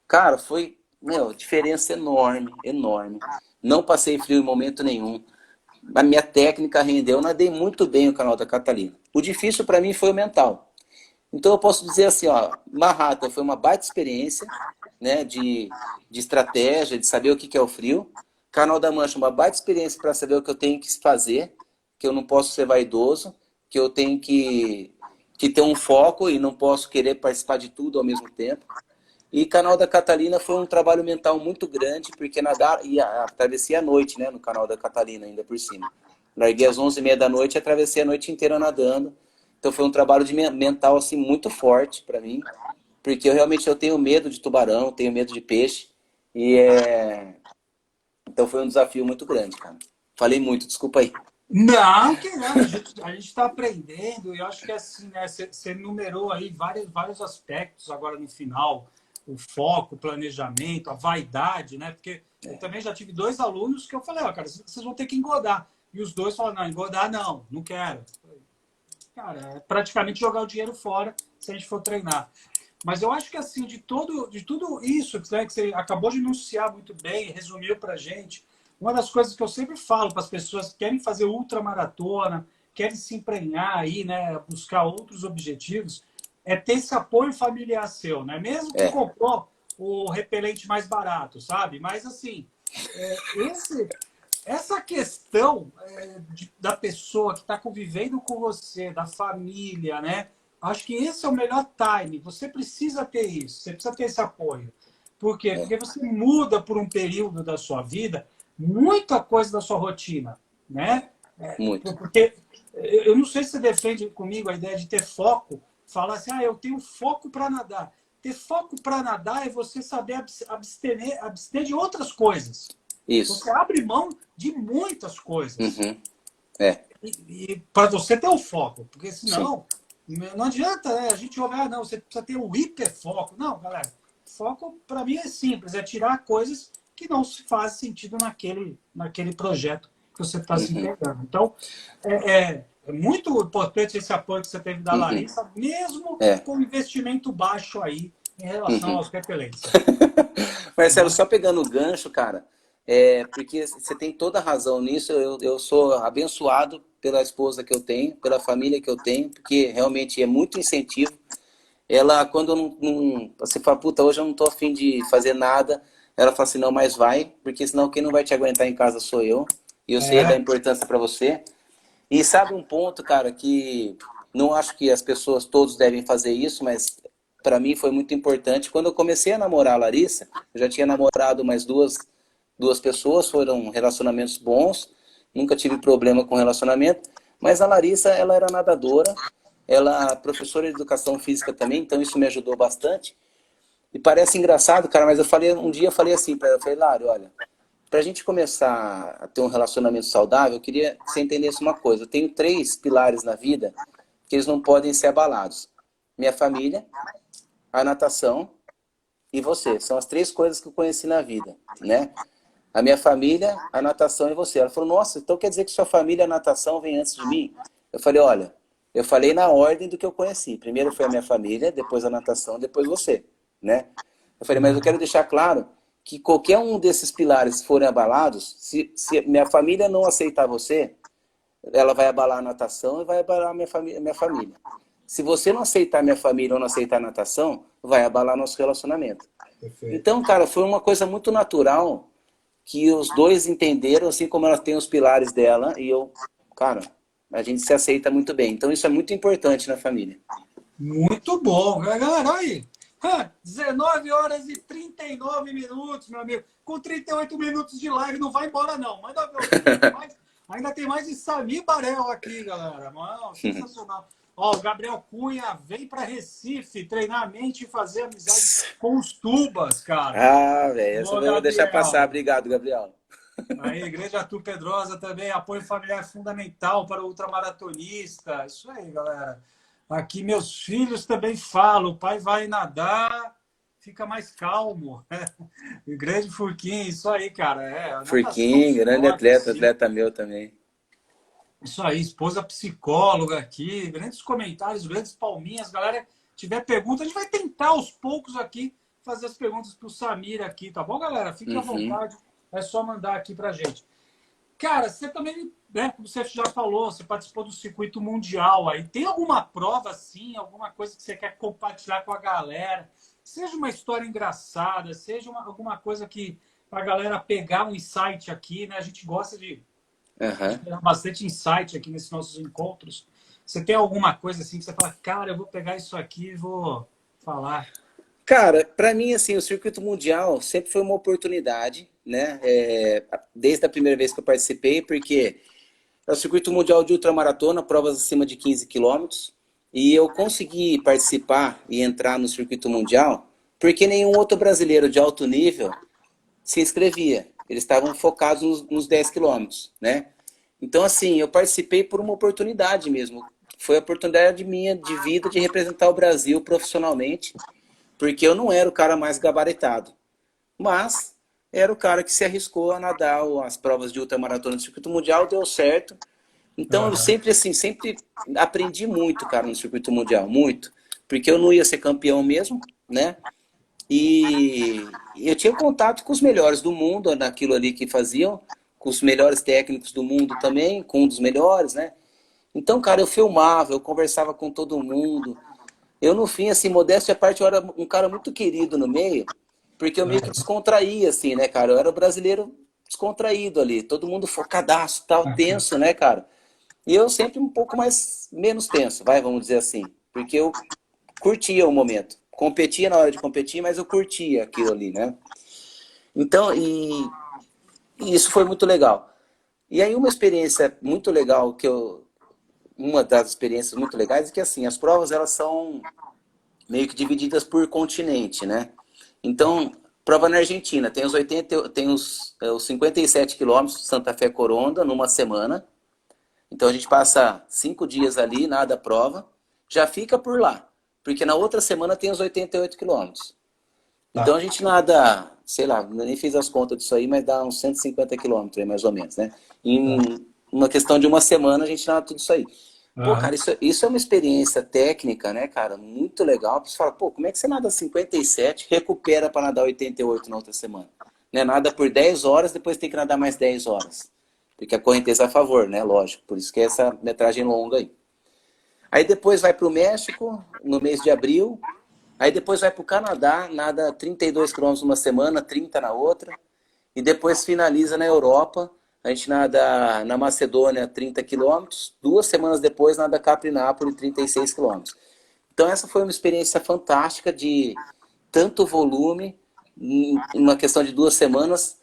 Cara, foi, meu, diferença enorme, enorme. Não passei frio em momento nenhum. A minha técnica rendeu, nadei muito bem o canal da Catalina. O difícil para mim foi o mental. Então eu posso dizer assim, ó, Marrata foi uma baita experiência, né, de estratégia, de saber o que é o frio. Canal da Mancha, uma baita experiência para saber o que eu tenho que fazer, que eu não posso ser vaidoso. que eu tenho que ter um foco e não posso querer participar de tudo ao mesmo tempo. E Canal da Catalina foi um trabalho mental muito grande, porque nadar e atravessei a noite, né, no Canal da Catalina, ainda por cima. Larguei às 11h30 da noite e atravessei a noite inteira nadando. Então foi um trabalho mental assim muito forte para mim, porque eu tenho medo de tubarão, tenho medo de peixe e então foi um desafio muito grande, cara. Falei muito, desculpa aí. Não, que não, a gente está aprendendo, e eu acho que assim, né? Você numerou aí vários aspectos agora no final, o foco, o planejamento, a vaidade, né? Porque eu também já tive dois alunos que eu falei, ó, cara, vocês vão ter que engordar. E os dois falaram, não, engordar não, não quero. Cara, é praticamente jogar o dinheiro fora se a gente for treinar. Mas eu acho que assim, de tudo isso, né, que você acabou de enunciar muito bem, resumiu para a gente, uma das coisas que eu sempre falo para as pessoas que querem fazer ultramaratona, querem se empenhar aí, né, buscar outros objetivos, é ter esse apoio familiar seu, né? Mesmo que É, comprou o repelente mais barato, sabe? Mas assim, esse essa questão da pessoa que está convivendo com você, da família, né? Acho que esse é o melhor time. Você precisa ter isso, você precisa ter esse apoio. Por quê? é, Porque você muda por um período da sua vida muita coisa da sua rotina, né? muito. Porque eu não sei se você defende comigo a ideia de ter foco, falar assim, eu tenho foco para nadar. Ter foco para nadar é você saber abster de outras coisas. Você Isso. abre mão de muitas coisas. Uhum. É, E para você ter o foco, porque sim. senão não adianta, né? A gente olhar, não, você precisa ter o hiperfoco. Não, galera, foco para mim é simples, é tirar coisas que não se faz sentido naquele projeto que você está se Uhum. entregando. Então, é muito importante esse apoio que você teve da Uhum. Larissa, mesmo É. com investimento baixo aí em relação Uhum. aos repelentes. Marcelo, Né? só pegando o gancho, cara, porque você tem toda a razão nisso. Eu sou abençoado pela esposa que eu tenho, pela família que eu tenho, porque realmente é muito incentivo. Ela, quando eu você fala, puta, hoje eu não tô afim de fazer nada, ela fala assim, não, mas vai, porque senão quem não vai te aguentar em casa sou eu. E eu sei da É, importância para você. E sabe um ponto, cara, que não acho que as pessoas todos devem fazer isso, mas para mim foi muito importante. Quando eu comecei a namorar a Larissa, eu já tinha namorado mais duas pessoas, foram relacionamentos bons, nunca tive problema com relacionamento, mas a Larissa, ela era nadadora, ela é professora de educação física também, então isso me ajudou bastante. E parece engraçado, cara, mas um dia eu falei assim para ela, eu falei, Lari, olha, para a gente começar a ter um relacionamento saudável, eu queria que você entendesse uma coisa. Eu tenho três pilares na vida que eles não podem ser abalados. Minha família, a natação e você. São as três coisas que eu conheci na vida, né? A minha família, a natação e você. Ela falou, nossa, então quer dizer que sua família, a natação vem antes de mim? Eu falei, olha, eu falei na ordem do que eu conheci. Primeiro foi a minha família, depois a natação, depois você, né? Eu falei, mas eu quero deixar claro que qualquer um desses pilares forem abalados, se minha família não aceitar você, ela vai abalar a natação e vai abalar a minha família. Se você não aceitar minha família ou não aceitar a natação, vai abalar nosso relacionamento. perfeito. Então, cara, foi uma coisa muito natural que os dois entenderam, assim como ela tem os pilares dela, e eu, cara, a gente se aceita muito bem. Então, isso é muito importante na família. Muito bom, galera. Olha aí. 19 horas e 39 minutos, meu amigo. Com 38 minutos de live, não vai embora, não. Manda ver, ainda tem mais de Sami Barel aqui, galera. Mano, sensacional. Ó, o Gabriel Cunha vem para Recife treinar a mente e fazer amizade com os tubas, cara. Ah, velho, essa eu Ô, vou deixar passar. Gabriel. Obrigado, Gabriel. Aí, Igreja Arthur Pedrosa também, apoio familiar fundamental para o ultramaratonista. Isso aí, galera. Aqui meus filhos também falam, o pai vai nadar, fica mais calmo. E grande Furquinho, isso aí, cara. A natação, Furquinho, grande esporte, atleta, sim. atleta meu também. Isso aí, esposa psicóloga aqui, grandes comentários, grandes palminhas. Galera, tiver pergunta, a gente vai tentar aos poucos aqui fazer as perguntas para o Samir aqui, tá bom, galera? Fique à Uhum. vontade, é só mandar aqui pra gente. Cara, você também, né, como você já falou, você participou do circuito mundial aí. Tem alguma prova, assim, alguma coisa que você quer compartilhar com a galera? Seja uma história engraçada, seja alguma coisa que para a galera pegar um insight aqui, né? A gente gosta de Uhum. gerar bastante insight aqui nesses nossos encontros. Você tem alguma coisa assim que você fala, cara, eu vou pegar isso aqui e vou falar? Cara, para mim, assim, o circuito mundial sempre foi uma oportunidade, né? Desde a primeira vez que eu participei, porque é o circuito mundial de ultramaratona, provas acima de 15 quilômetros, e eu consegui participar e entrar no circuito mundial porque nenhum outro brasileiro de alto nível se inscrevia. Eles estavam focados nos 10 quilômetros, né? Então, assim, eu participei por uma oportunidade mesmo. Foi a oportunidade minha de vida de representar o Brasil profissionalmente, porque eu não era o cara mais gabaritado, mas era o cara que se arriscou a nadar as provas de ultramaratona do circuito mundial, deu certo. Então eu Aham. sempre assim, sempre aprendi muito, cara, no circuito mundial, muito, porque eu não ia ser campeão mesmo, né? E eu tinha contato com os melhores do mundo naquilo ali que faziam, com os melhores técnicos do mundo também, com um dos melhores, né? Então, cara, eu filmava, eu conversava com todo mundo. Eu, no fim, assim, modéstia à parte, eu era um cara muito querido no meio, porque eu meio que descontraía, assim, né, cara? Eu era o brasileiro descontraído ali, todo mundo focadaço, tal, tenso, né, cara? E eu sempre um pouco mais, menos tenso, vamos dizer assim, porque eu curtia o momento. Competia na hora de competir, mas eu curtia aquilo ali, né? Então, e isso foi muito legal. E aí uma experiência muito legal uma das experiências muito legais é que assim, as provas elas são meio que divididas por continente, né? Então, prova na Argentina, tem os 57 quilômetros de Santa Fé Coronda numa semana. Então a gente passa 5 dias ali, nada prova, já fica por lá, porque na outra semana tem os 88 quilômetros. Então Tá. a gente nada, sei lá, nem fiz as contas disso aí, mas dá uns 150 quilômetros aí, mais ou menos, né? Tá. Em uma questão de uma semana a gente nada tudo isso aí. Pô, cara, Aham. isso é uma experiência técnica, né, cara? Muito legal. Você fala, pô, como é que você nada 57, recupera para nadar 88 na outra semana? Né? Nada por 10 horas, depois tem que nadar mais 10 horas. Porque a correnteza é a favor, né? Lógico. Por isso que é essa metragem longa aí. Aí depois vai para o México, no mês de abril. Aí depois vai para o Canadá, nada 32 quilômetros numa semana, 30 na outra. E depois finaliza na Europa. A gente nada na Macedônia 30 quilômetros. 2 semanas depois nada Capri Nápoles 36 quilômetros. Então essa foi uma experiência fantástica de tanto volume em uma questão de 2 semanas,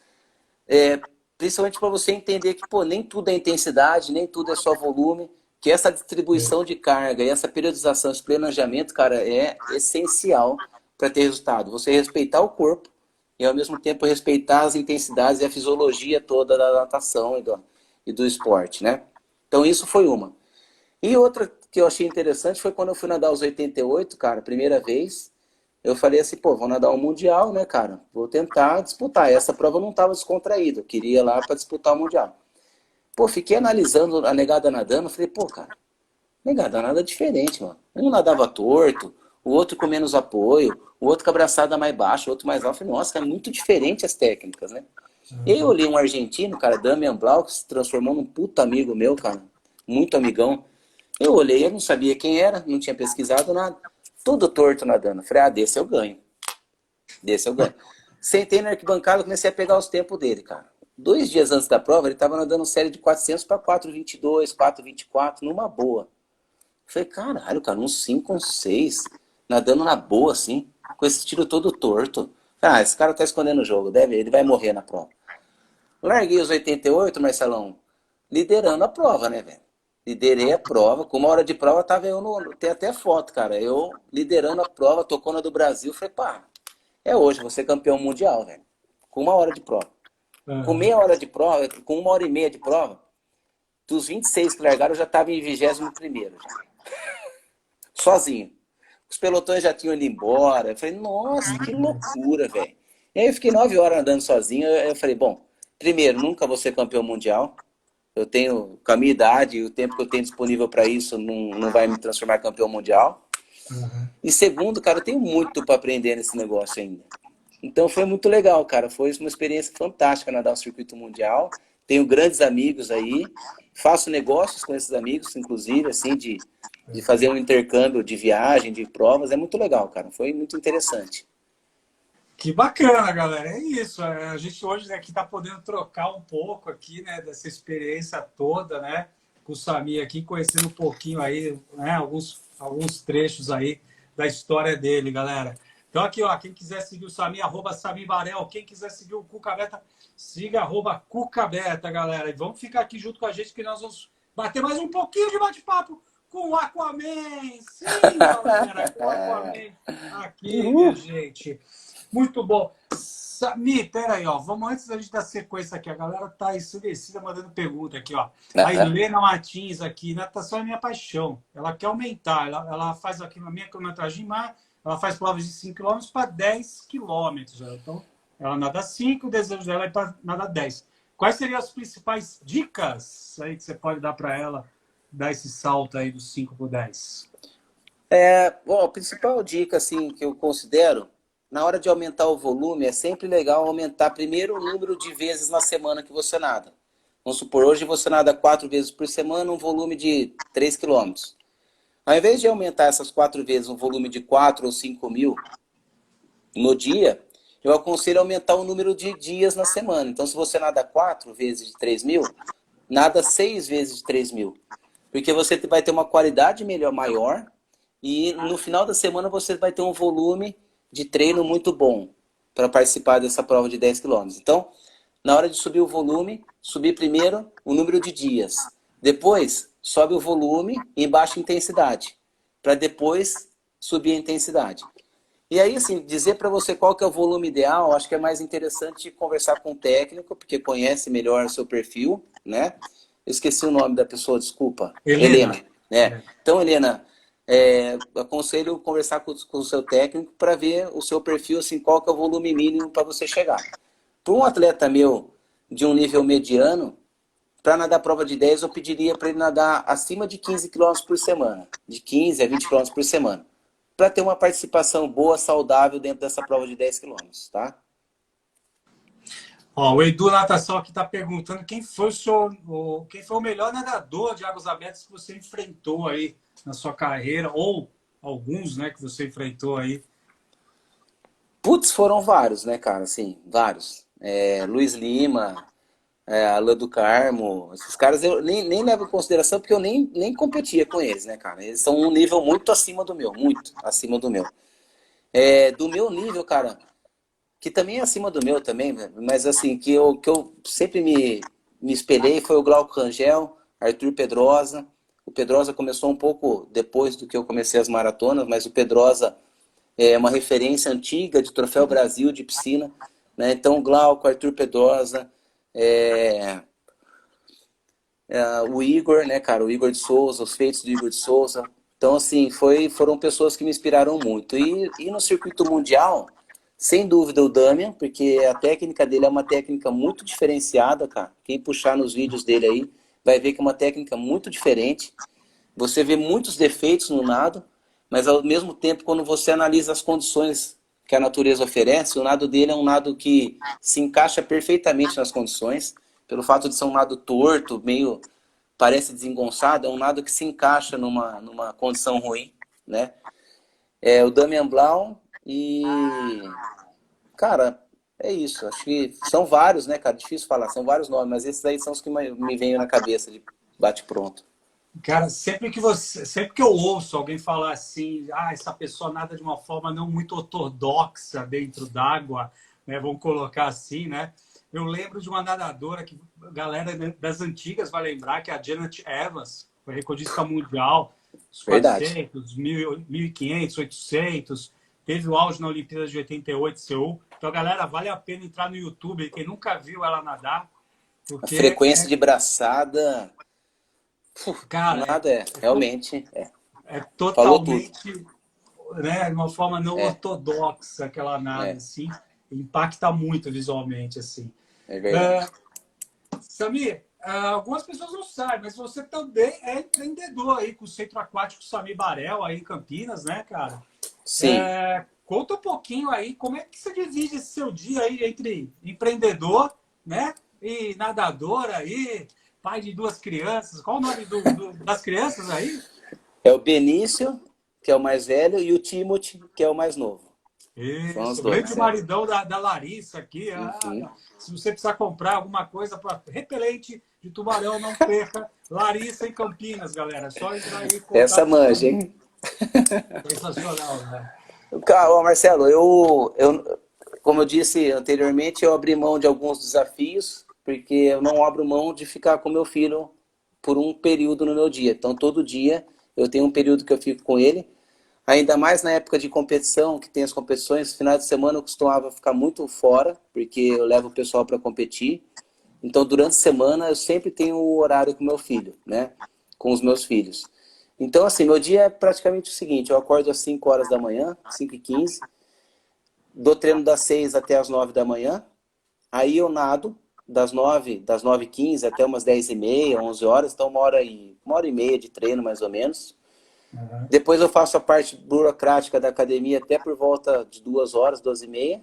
principalmente para você entender que pô, nem tudo é intensidade, nem tudo é só volume, que essa distribuição de carga e essa periodização, esse planejamento, cara, é essencial para ter resultado. Você respeitar o corpo e ao mesmo tempo respeitar as intensidades e a fisiologia toda da natação e do esporte, né? Então isso foi uma. E outra que eu achei interessante foi quando eu fui nadar os 88, cara, primeira vez. Eu falei assim, pô, vou nadar um mundial, né, cara? Vou tentar disputar. Essa prova eu não estava descontraído, eu queria ir lá para disputar o mundial. Pô, fiquei analisando a negada nadando, falei, pô, cara, negada nada diferente, mano. Um nadava torto, o outro com menos apoio, o outro com a braçada mais baixa, o outro mais alto. Falei, nossa, cara, é muito diferente as técnicas, né? E aí eu olhei um argentino, cara, Damian Blau, que se transformou num puta amigo meu, cara. Muito amigão. Eu olhei, eu não sabia quem era, não tinha pesquisado nada. Tudo torto nadando. Falei, ah, desse eu ganho. Desse eu ganho. Sentei na arquibancada e comecei a pegar os tempos dele, cara. 2 dias antes da prova, ele estava nadando série de 400 para 4,22, 4,24, numa boa. Falei, caralho, cara, uns 5, uns 6, nadando na boa, assim, com esse tiro todo torto. Ah, esse cara tá escondendo o jogo, ele vai morrer na prova. Larguei os 88, Marcelão, liderando a prova, né, velho? Liderei a prova, com 1 hora de prova tava eu no. Tem até foto, cara. Eu liderando a prova, tocando do Brasil, falei, pá, é hoje, você campeão mundial, velho. Com 1 hora de prova. Com Aham. meia hora de prova, com 1 hora e meia de prova, dos 26 que largaram, eu já estava em 21º, já. Sozinho. Os pelotões já tinham ido embora. Eu falei, nossa, que loucura, velho. E aí eu fiquei 9 horas andando sozinho. Eu falei, bom, primeiro, nunca vou ser campeão mundial. Eu tenho, com a minha idade e o tempo que eu tenho disponível para isso, não vai me transformar em campeão mundial. Aham. E segundo, cara, eu tenho muito para aprender nesse negócio ainda. Então foi muito legal, cara. Foi uma experiência fantástica nadar o circuito mundial. Tenho grandes amigos aí. Faço negócios com esses amigos, inclusive, assim, de fazer um intercâmbio de viagem, de provas. É muito legal, cara. Foi muito interessante. Que bacana, galera. É isso. A gente hoje aqui está podendo trocar um pouco aqui, né, dessa experiência toda, né? com o Samir aqui, conhecendo um pouquinho aí, né, alguns trechos aí da história dele, galera. Então aqui, ó, quem quiser seguir o Samir, @Samir Varel. Quem quiser seguir o Cuca Beta, siga @Cuca Beta, galera. E vamos ficar aqui junto com a gente, que nós vamos bater mais um pouquinho de bate-papo com o Aquaman. Sim, galera, com o Aquaman aqui, minha gente. Muito bom. Samir, peraí, ó. Vamos antes da gente dar sequência aqui. A galera tá ensurdecida mandando pergunta aqui, ó. A Helena Martins aqui, natação é minha paixão. Ela quer aumentar. Ela faz aqui na minha quilometragem mar, ela faz provas de 5 km para 10 km. Então, ela nada 5, o desejo dela é para nadar 10. Quais seriam as principais dicas aí que você pode dar para ela dar esse salto aí dos 5 para o 10? Bom, a principal dica assim, que eu considero, na hora de aumentar o volume, é sempre legal aumentar primeiro o número de vezes na semana que você nada. Vamos supor, hoje você nada 4 vezes por semana, um volume de 3 km. Ao invés de aumentar essas 4 vezes um volume de 4 ou 5 mil no dia, eu aconselho aumentar o número de dias na semana. Então, se você nada 4 vezes de 3 mil, nada 6 vezes de 3 mil. Porque você vai ter uma qualidade maior e no final da semana você vai ter um volume de treino muito bom para participar dessa prova de 10 km. Então, na hora de subir o volume, subir primeiro o número de dias. Depois, sobe o volume em baixa intensidade, para depois subir a intensidade. E aí, assim, dizer para você qual que é o volume ideal, acho que é mais interessante conversar com o técnico, porque conhece melhor o seu perfil, né? Eu esqueci o nome da pessoa, desculpa. Helena. Então, Helena, aconselho conversar com o seu técnico para ver o seu perfil, assim, qual que é o volume mínimo para você chegar. Para um atleta meu de um nível mediano, para nadar a prova de 10, eu pediria para ele nadar acima de 15 km por semana. De 15 a 20 km por semana. Para ter uma participação boa, saudável dentro dessa prova de 10 km, tá? Ó, o Edu Natação aqui está perguntando quem foi o melhor nadador de águas abertas que você enfrentou aí na sua carreira, ou alguns, né, que você enfrentou aí. Putz, foram vários, né, cara? Assim, vários. Luiz Lima, Alain do Carmo, esses caras eu nem levo em consideração porque eu nem competia com eles, né, cara? Eles são um nível muito acima do meu, muito acima do meu. Do meu nível, cara, que também é acima do meu também, mas assim, que eu sempre me espelhei foi o Glauco Rangel, Arthur Pedrosa. O Pedrosa começou um pouco depois do que eu comecei as maratonas, mas o Pedrosa é uma referência antiga de Troféu Brasil de piscina, né? Então, o Glauco, Arthur Pedrosa, o Igor, né, cara? O Igor de Souza, os feitos do Igor de Souza. Então, assim, foram pessoas que me inspiraram muito. E no circuito mundial, sem dúvida o Damian, porque a técnica dele é uma técnica muito diferenciada, cara. Quem puxar nos vídeos dele aí vai ver que é uma técnica muito diferente. Você vê muitos defeitos no nado, mas ao mesmo tempo, quando você analisa as condições que a natureza oferece, o nado dele é um nado que se encaixa perfeitamente nas condições. Pelo fato de ser um nado torto, meio parece desengonçado, é um nado que se encaixa numa condição ruim, né? O Damian Blau e... Cara, é isso. Acho que são vários, né, cara? Difícil falar, são vários nomes, mas esses aí são os que me vêm na cabeça de bate-pronto. Cara, sempre que eu ouço alguém falar assim, essa pessoa nada de uma forma não muito ortodoxa dentro d'água, né, vamos colocar assim, né? Eu lembro de uma nadadora que a galera das antigas vai lembrar, que é a Janet Evans, foi recordista mundial, os 400, 1.500, 800, teve o auge na Olimpíada de 88, Seul. Então, galera, vale a pena entrar no YouTube, quem nunca viu ela nadar. Porque a frequência de braçada... Cara, nada realmente é totalmente, né, de uma forma não ortodoxa que ela nada, assim, impacta muito visualmente, assim. É verdade. Samir, algumas pessoas não sabem, mas você também é empreendedor aí com o Centro Aquático Samir Varel aí em Campinas, né, cara? Sim. Conta um pouquinho aí, como é que você divide esse seu dia aí entre empreendedor, né, e nadador aí, pai de 2 crianças. Qual o nome das crianças aí? É o Benício, que é o mais velho, e o Timothy, que é o mais novo. São os Isso, o grande dois, é. maridão da Larissa aqui. Uhum. Se você precisar comprar alguma coisa para repelente de tubarão, não perca. Larissa em Campinas, galera. É só entrar aí em Essa contato com manja, ela. hein? Sensacional, né? Ó, Marcelo, como eu disse anteriormente, eu abri mão de alguns desafios, porque eu não abro mão de ficar com meu filho por um período no meu dia. Então, todo dia eu tenho um período que eu fico com ele. Ainda mais na época de competição, que tem as competições, final de semana eu costumava ficar muito fora, porque eu levo o pessoal para competir. Então, durante a semana, eu sempre tenho o horário com meu filho, né? Com os meus filhos. Então, assim, meu dia é praticamente o seguinte: eu acordo às 5 horas da manhã, 5h15, dou treino das 6 até as 9 da manhã, aí eu nado das 9h15 até umas 10h30, 11 horas, então uma hora e meia de treino, mais ou menos. Uhum. Depois eu faço a parte burocrática da academia até por volta de 2 horas, 12h30.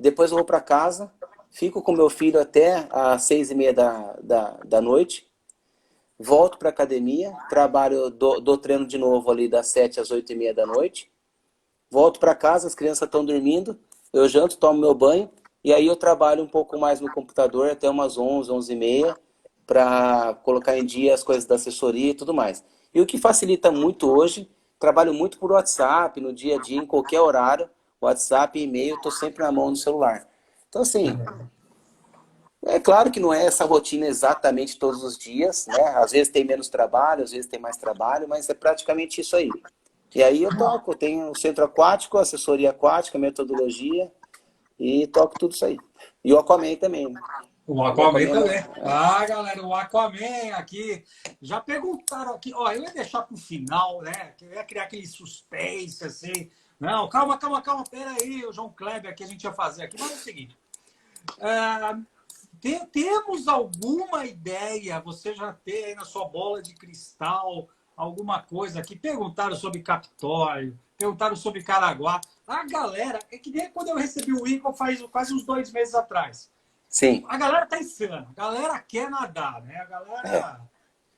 Depois eu vou para casa, fico com meu filho até às 6h30 da noite. Volto para a academia, trabalho, dou treino de novo ali das 7 às 8h30 da noite. Volto para casa, as crianças estão dormindo, eu janto, tomo meu banho, e aí eu trabalho um pouco mais no computador até umas 11, 11h30, para colocar em dia as coisas da assessoria e tudo mais. E o que facilita muito hoje, trabalho muito por WhatsApp, no dia a dia, em qualquer horário, WhatsApp e e-mail, estou sempre na mão do celular. Então, assim, é claro que não é essa rotina exatamente todos os dias, né? Às vezes tem menos trabalho, às vezes tem mais trabalho, mas é praticamente isso aí. E aí eu toco, eu tenho o centro aquático, assessoria aquática, metodologia e toco tudo isso aí. E o Aquaman também, né? O O Aquaman Aquaman é também. Ah, galera, o Aquaman aqui. Já perguntaram aqui. Ó, eu ia deixar para o final, né? Que eu ia criar aquele suspense, assim. Não, calma, calma, calma. Pera aí, o João Kleber aqui a gente ia fazer aqui. Mas é o seguinte. ah, temos alguma ideia? Você já tem aí na sua bola de cristal alguma coisa aqui? Perguntaram sobre Capitólio, perguntaram sobre Caraguá. A galera, é que nem quando eu recebi o Igor faz quase uns 2 meses atrás. Sim, A galera tá insana. A galera quer nadar, né? A é. galera.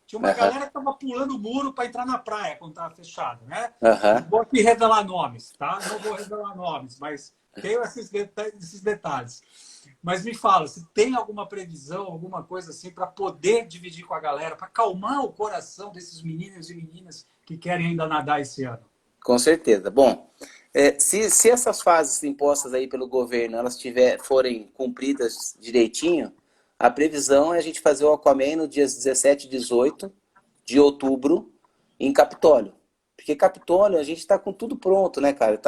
Tinha uma Aham, galera que tava pulando o muro para entrar na praia quando tava fechado, né? Não aham. vou aqui revelar nomes, tá? Não vou revelar nomes, mas tenho esses detalhes. Mas me fala, se tem alguma previsão, alguma coisa assim, para poder dividir com a galera, para acalmar o coração desses meninos e meninas que querem ainda nadar esse ano. Com certeza. Bom, se essas fases impostas aí pelo governo elas forem cumpridas direitinho, a previsão é a gente fazer o Aquaman no dias 17 e 18 de outubro em Capitólio. Porque Capitólio a gente está com tudo pronto, né, cara?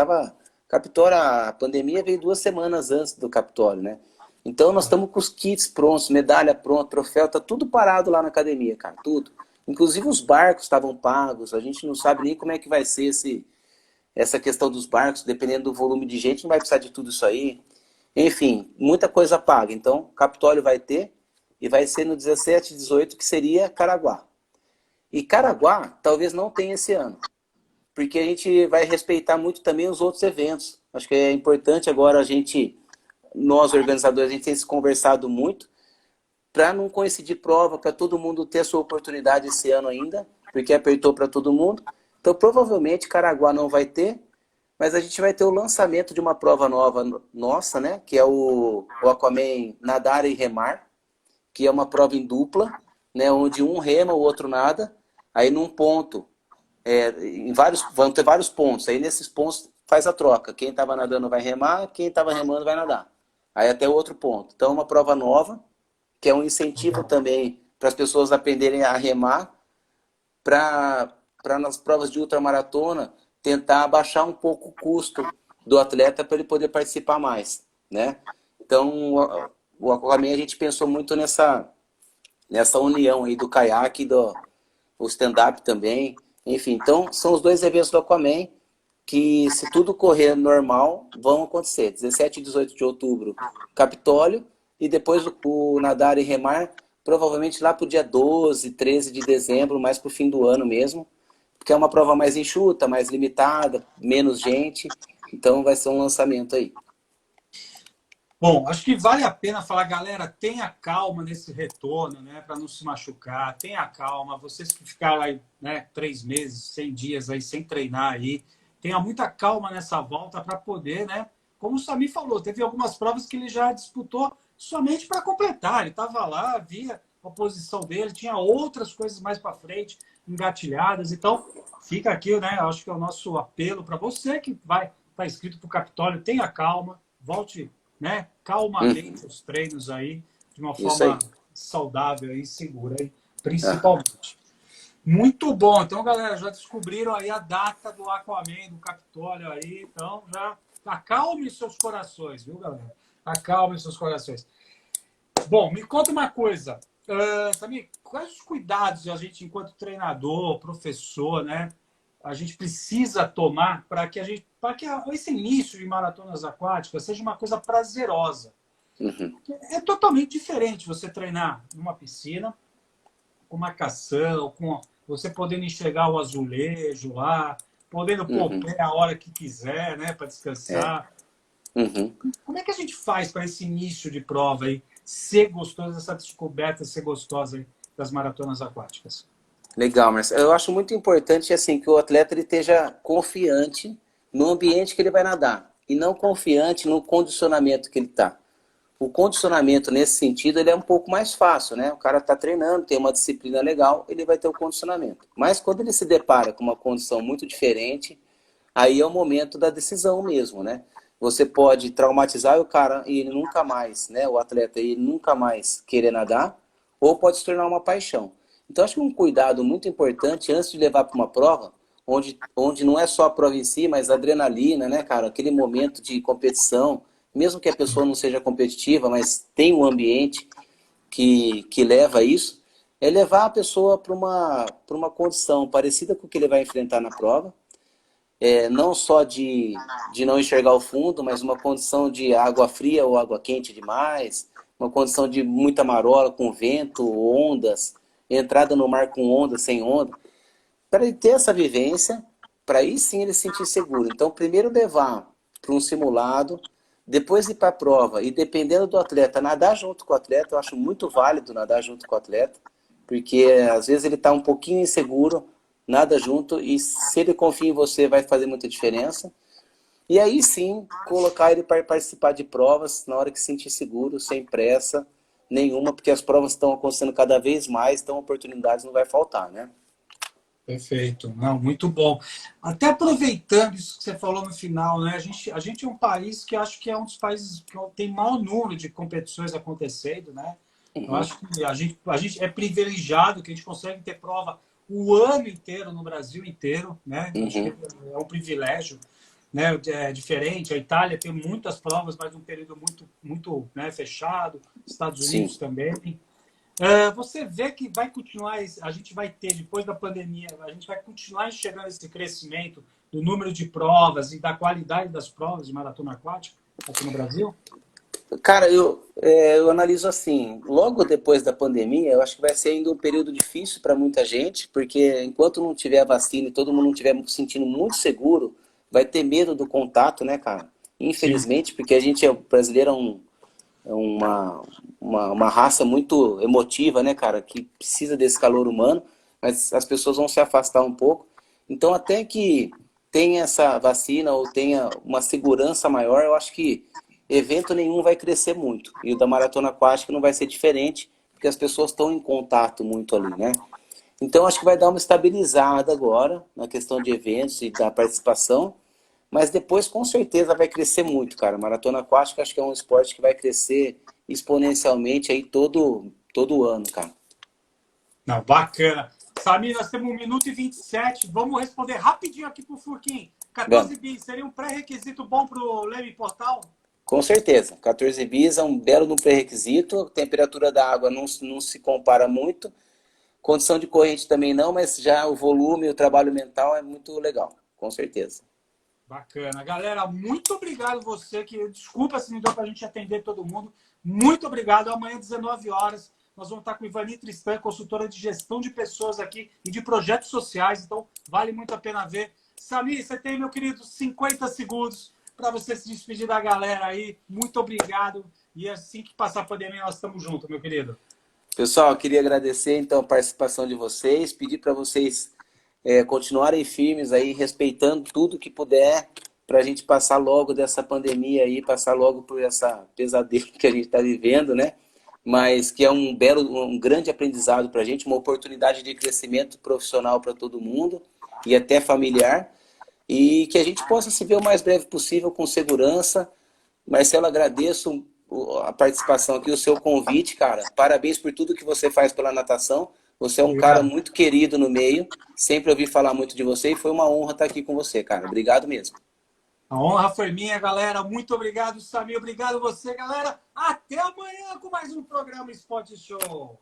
Capitólio, a pandemia veio 2 semanas antes do Capitólio, né? Então nós estamos com os kits prontos, medalha pronta, troféu, tá tudo parado lá na academia, cara, tudo. Inclusive os barcos estavam pagos, a gente não sabe nem como é que vai ser essa questão dos barcos, dependendo do volume de gente, não vai precisar de tudo isso aí. Enfim, muita coisa paga. Então, Capitólio vai ter, e vai ser no 17 e 18, que seria Caraguá. E Caraguá talvez não tenha esse ano, porque a gente vai respeitar muito também os outros eventos. Acho que é importante agora nós organizadores, a gente tem se conversado muito, para não coincidir prova, para todo mundo ter a sua oportunidade esse ano ainda, porque apertou para todo mundo. Então, provavelmente, Caraguá não vai ter, mas a gente vai ter o lançamento de uma prova nova nossa, né? Que é o Aquaman Nadar e Remar, que é uma prova em dupla, né? Onde um rema, o outro nada. Aí num ponto, vão ter vários pontos. Aí nesses pontos faz a troca. Quem estava nadando vai remar, quem estava remando vai nadar. Aí até o outro ponto. Então, é uma prova nova, que é um incentivo Legal. também para as pessoas aprenderem a remar, para nas provas de ultramaratona tentar abaixar um pouco o custo do atleta para ele poder participar mais, né? Então, o Aquaman a gente pensou muito nessa união aí do caiaque e do o stand-up também. Enfim, então são os dois eventos do Aquaman que, se tudo correr normal, vão acontecer. 17 e 18 de outubro, Capitólio, e depois o Nadar e Remar, provavelmente lá para o dia 12, 13 de dezembro, mais para o fim do ano mesmo, porque é uma prova mais enxuta, mais limitada, menos gente, então vai ser um lançamento aí. Bom, acho que vale a pena falar, galera, tenha calma nesse retorno, né, para não se machucar, tenha calma. Vocês que ficaram aí, né, 3 meses, 100 dias aí sem treinar aí, tenha muita calma nessa volta para poder, né? Como o Samir falou, teve algumas provas que ele já disputou somente para completar. Ele estava lá, via a posição dele, tinha outras coisas mais para frente, engatilhadas. Então, fica aqui, né? Acho que é o nosso apelo para você que vai estar inscrito para o Capitólio, tenha calma, volte, né, calmamente os treinos aí, de uma Isso aí. forma saudável e segura, aí, principalmente. Muito bom. Então, galera, já descobriram aí a data do Aquaman, do Capitólio aí. Então, já acalme seus corações, viu, galera? Acalme seus corações. Bom, me conta uma coisa. Samir, quais os cuidados a gente, enquanto treinador, professor, né? A gente precisa tomar para que esse início de maratonas aquáticas seja uma coisa prazerosa. Uhum. É totalmente diferente você treinar numa piscina, com marcação, com você podendo enxergar o azulejo lá, podendo pôr o Uhum. pé a hora que quiser, né, para É. descansar. Uhum. Como é que a gente faz para esse início de prova aí ser gostoso, essa descoberta ser gostosa aí das maratonas aquáticas? Legal, Marcelo. Eu acho muito importante assim que o atleta ele esteja confiante no ambiente que ele vai nadar e não confiante no condicionamento que ele está. O condicionamento nesse sentido ele é um pouco mais fácil, né? O cara está treinando, tem uma disciplina legal, ele vai ter o condicionamento. Mas quando ele se depara com uma condição muito diferente, aí é o momento da decisão mesmo, né? Você pode traumatizar o cara e ele nunca mais, né? O atleta ele nunca mais querer nadar, ou pode se tornar uma paixão. Então acho que um cuidado muito importante antes de levar para uma prova, onde não é só a prova em si, mas a adrenalina, né, cara? Aquele momento de competição, mesmo que a pessoa não seja competitiva, mas tem um ambiente que leva a isso, é levar a pessoa para uma condição parecida com o que ele vai enfrentar na prova, não só de não enxergar o fundo, mas uma condição de água fria ou água quente demais, uma condição de muita marola com vento, ondas, entrada no mar com onda, sem onda, para ele ter essa vivência, para aí sim ele se sentir seguro. Então, primeiro levar para um simulado, depois ir para a prova, e dependendo do atleta, nadar junto com o atleta, eu acho muito válido nadar junto com o atleta, porque às vezes ele está um pouquinho inseguro, nada junto, e se ele confia em você vai fazer muita diferença. E aí sim, colocar ele para participar de provas na hora que se sentir seguro, sem pressa nenhuma, porque as provas estão acontecendo cada vez mais, então oportunidades não vai faltar, né? Perfeito, não, muito bom. Até aproveitando isso que você falou no final, né? A gente é um país que acho que é um dos países que tem maior número de competições acontecendo, né? Eu Uhum. acho que a gente é privilegiado, que a gente consegue ter prova o ano inteiro, no Brasil inteiro, né? Acho que Uhum. é um privilégio, né? É diferente. A Itália tem muitas provas, mas um período muito, muito, né, fechado. Estados Unidos Sim. também. Você vê que vai continuar, a gente vai ter, depois da pandemia, a gente vai continuar enxergando esse crescimento do número de provas e da qualidade das provas de maratona aquática aqui no Brasil? Cara, eu analiso assim, logo depois da pandemia, eu acho que vai ser ainda um período difícil para muita gente, porque enquanto não tiver a vacina e todo mundo não estiver se sentindo muito seguro, vai ter medo do contato, né, cara? Sim. Infelizmente, porque a gente, o brasileiro, é uma raça muito emotiva, né, cara, que precisa desse calor humano, mas as pessoas vão se afastar um pouco. Então, até que tenha essa vacina ou tenha uma segurança maior, eu acho que evento nenhum vai crescer muito. E o da maratona aquática não vai ser diferente, porque as pessoas estão em contato muito ali, né? Então, acho que vai dar uma estabilizada agora na questão de eventos e da participação, mas depois com certeza vai crescer muito, cara. Maratona aquática acho que é um esporte que vai crescer exponencialmente aí todo ano, cara. Não, bacana. Samir, nós temos 1 minuto e 27. Vamos responder rapidinho aqui para o Furquim. Vamos. 14 bis seria um pré-requisito bom para o Leme Portal? Com certeza. 14 bis é um belo no pré-requisito. A temperatura da água não se compara muito. Condição de corrente também não, mas já o volume, o trabalho mental é muito legal. Com certeza. Bacana. Galera, muito obrigado você, que desculpa se não deu para a gente atender todo mundo. Muito obrigado. Amanhã, 19 horas, nós vamos estar com Ivani Tristan, consultora de gestão de pessoas aqui e de projetos sociais. Então, vale muito a pena ver. Samir, você tem, meu querido, 50 segundos para você se despedir da galera aí. Muito obrigado. E assim que passar a pandemia, nós estamos juntos, meu querido. Pessoal, eu queria agradecer então a participação de vocês, pedir para vocês continuarem firmes aí, respeitando tudo que puder, para a gente passar logo dessa pandemia aí, passar logo por essa pesadelo que a gente está vivendo, né? Mas que é um grande aprendizado para a gente, uma oportunidade de crescimento profissional para todo mundo e até familiar, e que a gente possa se ver o mais breve possível com segurança. Marcelo, agradeço a participação aqui, o seu convite, cara. Parabéns por tudo que você faz pela natação. Você é um cara Obrigado. muito querido no meio. Sempre ouvi falar muito de você e foi uma honra estar aqui com você, cara. Obrigado mesmo. A honra foi minha, galera. Muito obrigado, Samir. Obrigado você, galera. Até amanhã com mais um programa Esporte Show.